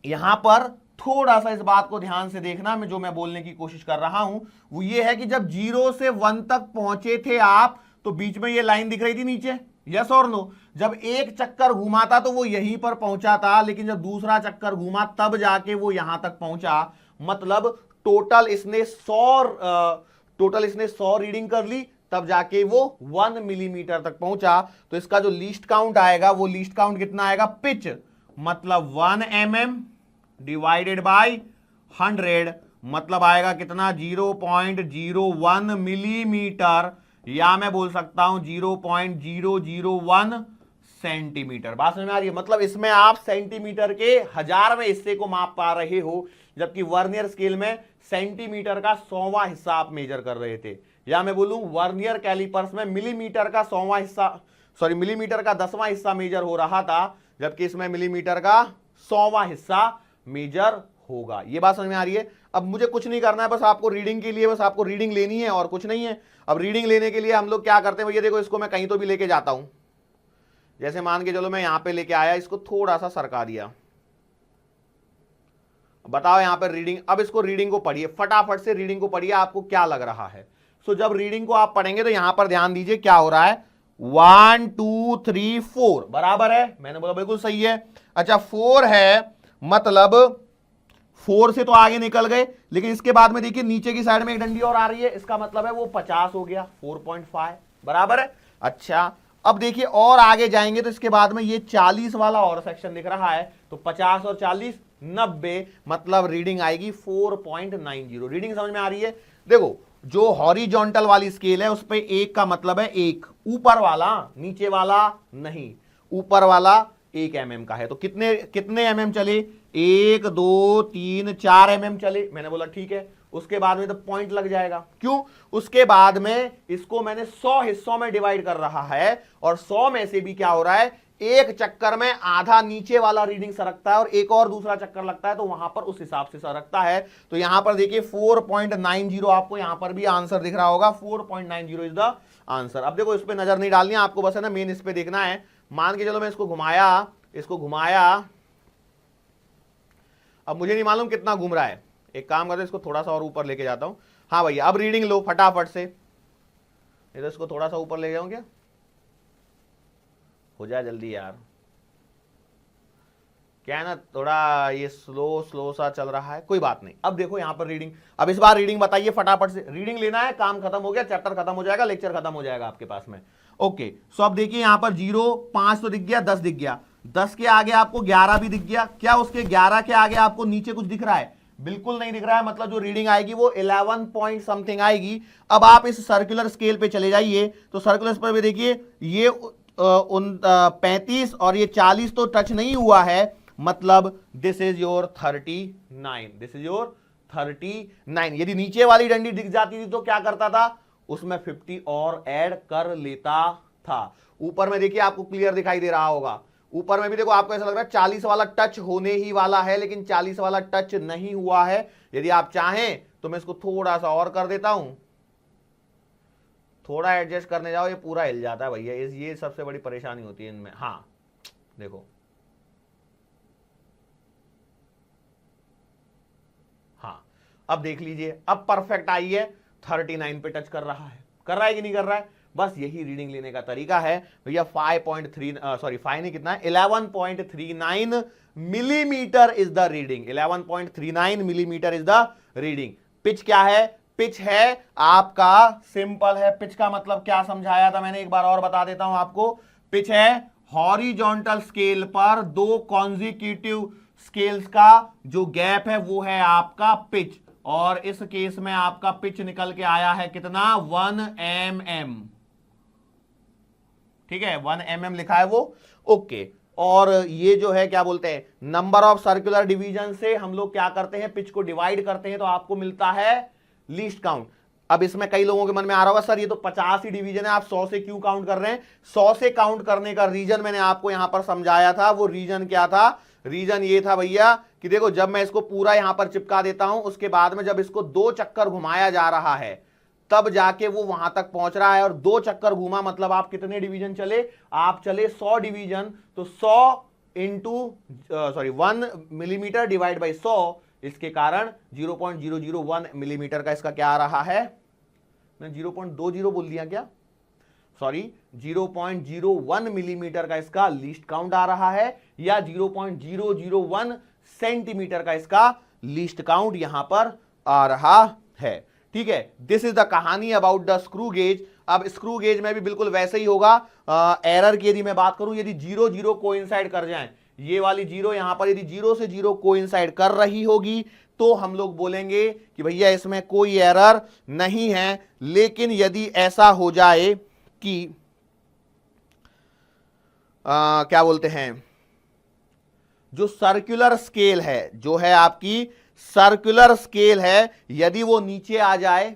यहां पर थोड़ा सा इस बात को ध्यान से देखना, मैं जो मैं बोलने की कोशिश कर रहा हूं वो ये है कि जब 0 से 1 तक पहुंचे थे आप, तो बीच में ये लाइन दिख रही थी नीचे, यस और नो? जब एक चक्कर घूमा था तो वो यहीं पर पहुंचा था, लेकिन जब दूसरा चक्कर घूमा तब जाके वो यहां तक पहुंचा। मतलब टोटल इसने 100 रीडिंग कर ली, तब जाके वो 1 मिलीमीटर तक पहुंचा। तो इसका जो लीस्ट काउंट आएगा, वो लीस्ट काउंट कितना आएगा? पिच, मतलब 1 mm डिवाइडेड बाय 100, मतलब आएगा कितना? 0.01 मिलीमीटर, या मैं बोल सकता हूं 0.001 सेंटीमीटर। बात समझ में आ रही है? मतलब इसमें आप सेंटीमीटर के 1000वें हिस्से को माप पा रहे हो, जबकि वर्नियर स्केल में सेंटीमीटर का 100वां हिस्सा आप मेजर कर रहे थे। या मैं बोलूं वर्नियर कैलिपर्स में मिलीमीटर का 100वां हिस्सा, सॉरी मिलीमीटर का 10वां हिस्सा मेजर हो रहा था, जबकि इसमें मिलीमीटर का 100वां हिस्सा मेजर होगा। ये बात समझ में आ रही है? अब मुझे कुछ नहीं करना है, बस आपको रीडिंग के लिए बस आपको रीडिंग लेनी है और कुछ नहीं है। अब रीडिंग लेने के लिए हम लोग क्या करते हैं भैया, देखो इसको मैं कहीं तो भी लेके जाता हूं, जैसे मान के चलो मैं यहां पे लेके आया, इसको थोड़ा सा सरका दिया, बताओ यहां पर रीडिंग। अब इसको रीडिंग को पढ़िए, फटाफट से रीडिंग को पढ़िए, आपको क्या लग रहा है। सो जब रीडिंग को आप पढ़ेंगे तो यहां पर ध्यान दीजिए क्या हो रहा है, 1, 2, 3, 4 बराबर है। मैंने बोला बिल्कुल सही है। अच्छा 4 है, मतलब 4 से तो आगे निकल गए, लेकिन इसके बाद में देखिए नीचे की साइड में एक डंडी और आ रही है, इसका मतलब है वो 50 हो गया, 4.5 बराबर है। अच्छा अब देखिए और आगे जाएंगे तो इसके बाद में ये 40 वाला और सेक्शन दिख रहा है, तो 50 और 40 90, मतलब रीडिंग आएगी 4.90। रीडिंग समझ में आ रही है? देखो जो हॉरिजॉन्टल वाली स्केल है उस पे 1 का मतलब है 1, ऊपर वाला, नीचे वाला नहीं, ऊपर वाला 1 mm का है। तो कितने कितने mm चले, 1 2 3 4 mm चले। मैंने बोला ठीक है। उसके बाद में तो पॉइंट लग जाएगा, क्यों, उसके बाद में इसको मैंने 100 हिस्सों में डिवाइड कर रहा है और 100 में से भी क्या हो रहा है, एक चक्कर में आधा नीचे वाला रीडिंग सरकता है और एक और दूसरा चक्कर लगता है, तो वहां पर उस हिसाब से सरकता है। तो यहां पर देखिए 4.90 आपको यहां पर भी आंसर दिख रहा होगा, 4.90 इज द आंसर। अब देखो इस पे नजर नहीं डालनी है आपको, बस है ना मेन इस पे देखना है। मान के चलो मैं इसको घुमाया, अब मुझे नहीं मालूम कितना घूम रहा है, एक काम करते इसको थोड़ा सा और ऊपर लेके जाता हूं। हाँ भैया अब रीडिंग लो फटाफट से, इधर इसको थोड़ा सा ऊपर ले जाऊं क्या, हो जाए जल्दी यार, क्या है ना थोड़ा ये स्लो सा चल रहा है, कोई बात नहीं। अब देखो यहां पर रीडिंग, अब इस बार रीडिंग बताइए फटाफट से, रीडिंग लेना है, काम खत्म हो गया, चैप्टर खत्म हो जाएगा, लेक्चर खत्म हो जाएगा आपके पास में। ओके सो अब देखिए यहां पर 0 5 तो दिख गया, 10 दिख गया, 10 के आगे आपको 11 भी दिख गया, क्या उसके 11 के आगे आपको नीचे कुछ दिख रहा है, बिल्कुल नहीं दिख रहा है, मतलब जो रीडिंग आएगी वो 11 पॉइंट समथिंग आएगी। अब आप इस सर्कुलर स्केल पे चले जाइए, तो सर्कुलर स्केल पे देखिए ये 35 और ये 40 तो टच नहीं हुआ है, मतलब this is your 39, this is your 39। यदि नीचे वाली डंडी दिख जाती थी तो क्या करता था, उसमें 50 और ऐड कर लेता था। ऊपर में देखिए आपको क्लियर दिखाई दे रहा होगा, ऊपर में भी देखो आपको ऐसा लग रहा है 40 वाला टच होने ही वाला है, लेकिन 40 वाला टच नहीं हुआ है। यदि आप चाहें तो मैं इसको थोड़ा सा और कर देता हूं, थोड़ा एडजस्ट करने जाओ ये पूरा हिल जाता है भैया, ये सबसे बड़ी परेशानी होती है इनमें। हाँ देखो, हाँ अब देख लीजिए, अब परफेक्ट आई है, 39 पे टच कर रहा है कि नहीं कर रहा है, बस यही रीडिंग लेने का तरीका है भैया। 5 नहीं कितना है, 11.39 millimetre is the reading, 11.39 millimetre is the reading. Pitch क्या है, पिच है आपका, सिंपल है, पिच का मतलब क्या समझाया था मैंने, एक बार और बता देता हूं आपको। पिच है हॉरिजॉन्टल स्केल पर 2 कॉन्जिक्यूटिव स्केल्स का जो गैप है वो है आपका पिच, और इस केस में आपका पिच निकल के आया है कितना, 1 mm, ठीक है 1 mm लिखा है वो। ओके और ये जो है क्या बोलते हैं, नंबर ऑफ सर्कुलर डिवीजन से हम लोग क्या करते हैं, पिच को डिवाइड करते हैं, तो आपको मिलता है लीस्ट काउंट। अब इसमें कई लोगों के मन में आ रहा होगा सर ये तो 50 ही डिवीजन है, आप 100 से क्यों काउंट कर रहे हैं। 100 से काउंट करने का रीजन मैंने आपको यहां पर समझाया था, वो रीजन क्या था, रीजन ये था भैया कि देखो जब मैं इसको पूरा यहां पर चिपका देता हूं, उसके बाद में जब इसको 2 चक्कर घुमाया जा रहा है तब जाके वो वहां तक पहुंच रहा है, और 2 चक्कर घूमा मतलब आप कितने डिवीजन चले, आप चले 100 डिवीजन, तो 100 इंटू 1 मिलीमीटर डिवाइड बाई 100, इसके कारण 0.001 मिलीमीटर का इसका क्या आ रहा है, मैं 0.20 बोल दिया क्या, सॉरी 0.01 मिलीमीटर का इसका लीस्ट काउंट आ रहा है, या 0.001 सेंटीमीटर का इसका लीस्ट काउंट यहां पर आ रहा है। ठीक है, दिस इज द कहानी अबाउट द स्क्रू गेज। अब स्क्रू गेज में भी बिल्कुल वैसे ही होगा। एरर की यदि मैं बात करूं, यदि 0 0 कोइंसाइड कर जाएं, ये वाली 0 यहां पर यदि 0 से 0 कोइंसाइड कर रही होगी तो हम लोग बोलेंगे कि भैया इसमें कोई एरर नहीं है। लेकिन यदि ऐसा हो जाए कि क्या बोलते हैं, जो सर्कुलर स्केल है, जो है आपकी सर्कुलर स्केल है, यदि वो नीचे आ जाए,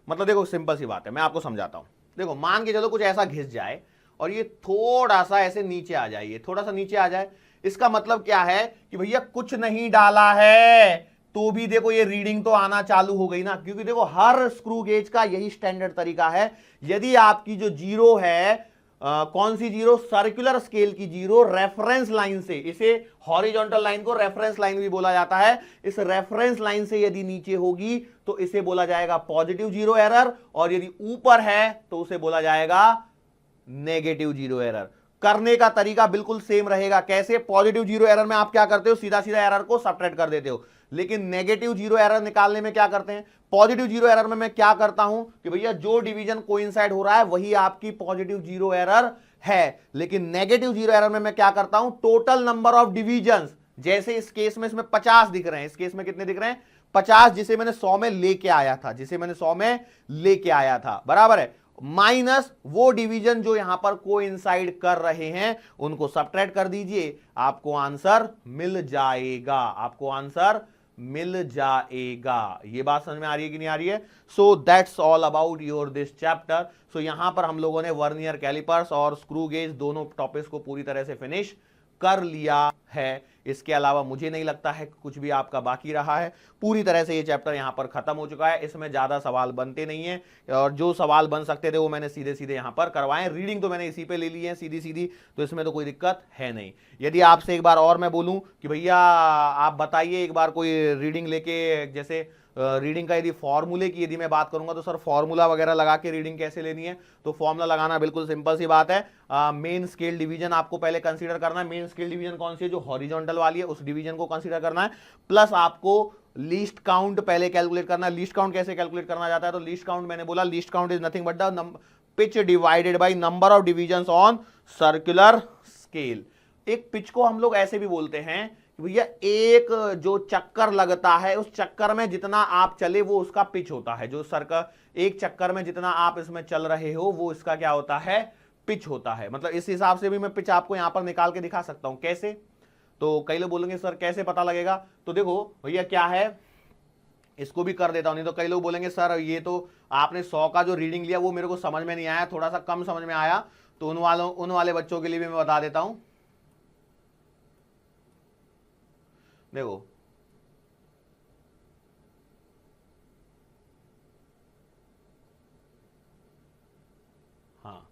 मतलब देखो सिंपल सी बात है, मैं आपको समझाता हूं। देखो मान के चलो कुछ ऐसा घिस जाए और ये थोड़ा सा ऐसे नीचे आ जाए, ये थोड़ा सा नीचे आ जाए, इसका मतलब क्या है कि भैया कुछ नहीं डाला है तो भी देखो ये रीडिंग तो आना चालू हो गई ना, क्योंकि देखो हर स्क्रू गेज का यही स्टैंडर्ड तरीका है। यदि आपकी जो 0 है, कौन सी 0, सर्कुलर स्केल की 0 रेफरेंस लाइन से, इसे हॉरिजॉन्टल लाइन को रेफरेंस लाइन भी बोला जाता है, इस रेफरेंस लाइन से यदि नीचे होगी तो इसे बोला जाएगा पॉजिटिव 0 एरर, और यदि ऊपर है तो उसे बोला जाएगा नेगेटिव 0 एरर। करने का तरीका बिल्कुल सेम रहेगा। कैसे, पॉजिटिव 0 एरर में आप क्या करते हो, सीधा सीधा एरर को सबट्रैक्ट कर देते हो, लेकिन नेगेटिव 0 एरर निकालने में क्या करते हैं, पॉजिटिव 0 एरर में मैं क्या करता हूं कि भैया जो डिवीजन कोइंसाइड हो रहा है वही आपकी पॉजिटिव 0 एरर है। लेकिन नेगेटिव 0 एरर में मैं क्या करता हूं, टोटल नंबर ऑफ डिवीजन, जैसे इस केस में इसमें 50 दिख रहे हैं, इस केस में कितने दिख रहे हैं, 50 जिसे मैंने 100 में लेके आया था, जिसे मैंने 100 में लेके आया था, बराबर है, माइनस वो डिवीजन जो यहां पर कोइंसाइड कर रहे हैं उनको सब्ट्रैक्ट कर दीजिए, आपको आंसर मिल जाएगा, आपको आंसर मिल जाएगा। ये बात समझ में आ रही है कि नहीं आ रही है? So that's all about your this chapter. So यहां पर हम लोगों ने वर्नियर कैलिपर्स और स्क्रू गेज दोनों टॉपिक्स को पूरी तरह से फिनिश कर लिया है। इसके अलावा मुझे नहीं लगता है कुछ भी आपका बाकी रहा है। पूरी तरह से ये चैप्टर यहां पर खत्म हो चुका है। इसमें ज्यादा सवाल बनते नहीं है और जो सवाल बन सकते थे वो मैंने सीधे सीधे यहां पर करवाए। रीडिंग तो मैंने इसी पे ले ली है सीधी सीधी, तो इसमें तो कोई दिक्कत है नहीं। यदि आपसे एक बार और मैं बोलूं कि भैया आप बताइए एक बार कोई रीडिंग लेके, जैसे रीडिंग का यदि फॉर्मूले की यदि मैं बात करूंगा तो सर फॉर्मूला वगैरह लगा के रीडिंग कैसे लेनी है, तो फॉर्मूला लगाना बिल्कुल सिंपल सी बात है। मेन स्केल डिवीजन आपको पहले कंसीडर करना है। मेन स्केल डिवीजन कौन सी है? जो हॉरिजॉन्टल वाली है, उस डिवीजन को कंसीडर करना है। प्लस आपको लीस्ट काउंट पहले कैलकुलेट करना है। लीस्ट काउंट कैसे कैलकुलेट करना जाता है? तो लीस्ट काउंट मैंने बोला, least count is nothing but the pitch divided by number of division on circular scale. एक पिच को हम लोग ऐसे भी बोलते हैं भैया एक जो चक्कर लगता है उस चक्कर में जितना आप चले वो उसका पिच होता है। जो सर्कल एक चक्कर में जितना आप इसमें चल रहे हो वो इसका क्या होता है? पिच होता है। मतलब इस हिसाब से भी मैं पिच आपको यहां पर निकाल के दिखा सकता हूं। कैसे? तो कई लोग बोलेंगे सर कैसे पता लगेगा? तो देखो भैया क्या है, इसको भी कर देता हूं, नहीं तो कई लोग बोलेंगे सर ये तो आपने 100 का जो रीडिंग लिया वो मेरे को समझ में नहीं आया, थोड़ा सा कम समझ में आया। तो उन वाले बच्चों के लिए भी मैं बता देता हूं। देखो हाँ,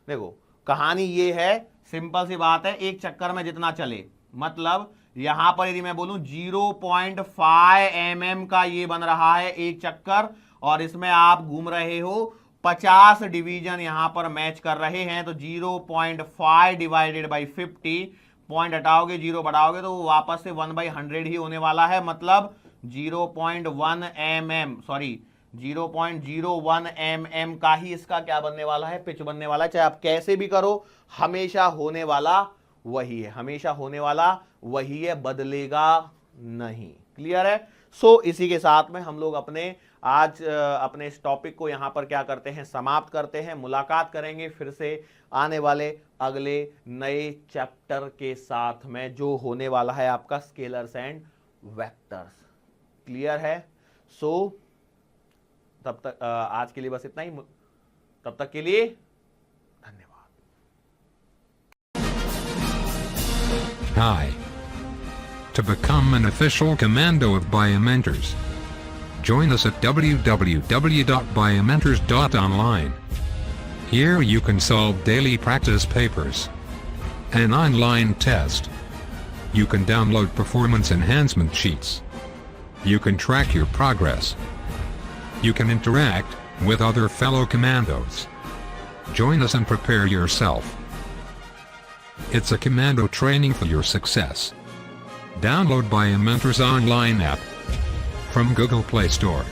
देखो कहानी ये है, सिंपल सी बात है, एक चक्कर में जितना चले, मतलब यहां पर यदि मैं बोलूं 0.5 mm का ये बन रहा है एक चक्कर, और इसमें आप घूम रहे हो 50 डिवीजन यहां पर मैच कर रहे हैं। तो 0.5 डिवाइडेड बाई 50, पॉइंट हटाओगे, जीरो बढ़ाओगे तो वापस से 1/100 ही होने वाला है। मतलब 0.1 mm, सॉरी 0.01 mm का ही इसका क्या बनने वाला है? पिच बनने वाला है। चाहे आप कैसे भी करो, हमेशा होने वाला वही है, हमेशा होने वाला वही है, बदलेगा नहीं। क्लियर है? सो इसी के साथ में हम लोग अपने आज अपने इस टॉपिक को यहां पर क्या करते हैं? समाप्त करते हैं। मुलाकात करेंगे फिर से आने वाले अगले नए चैप्टर के साथ में, जो होने वाला है आपका स्केलर्स एंड वेक्टर्स। क्लियर है? सो तब तक आज के लिए बस इतना ही। तब तक के लिए धन्यवाद। Hi. To become an official commando of Biomentors, join us at www.biomentors.online. Here you can solve daily practice papers, an online test. You can download performance enhancement sheets. You can track your progress. You can interact with other fellow commandos. Join us and prepare yourself. It's a commando training for your success. Download Biomentors online app from Google Play Store.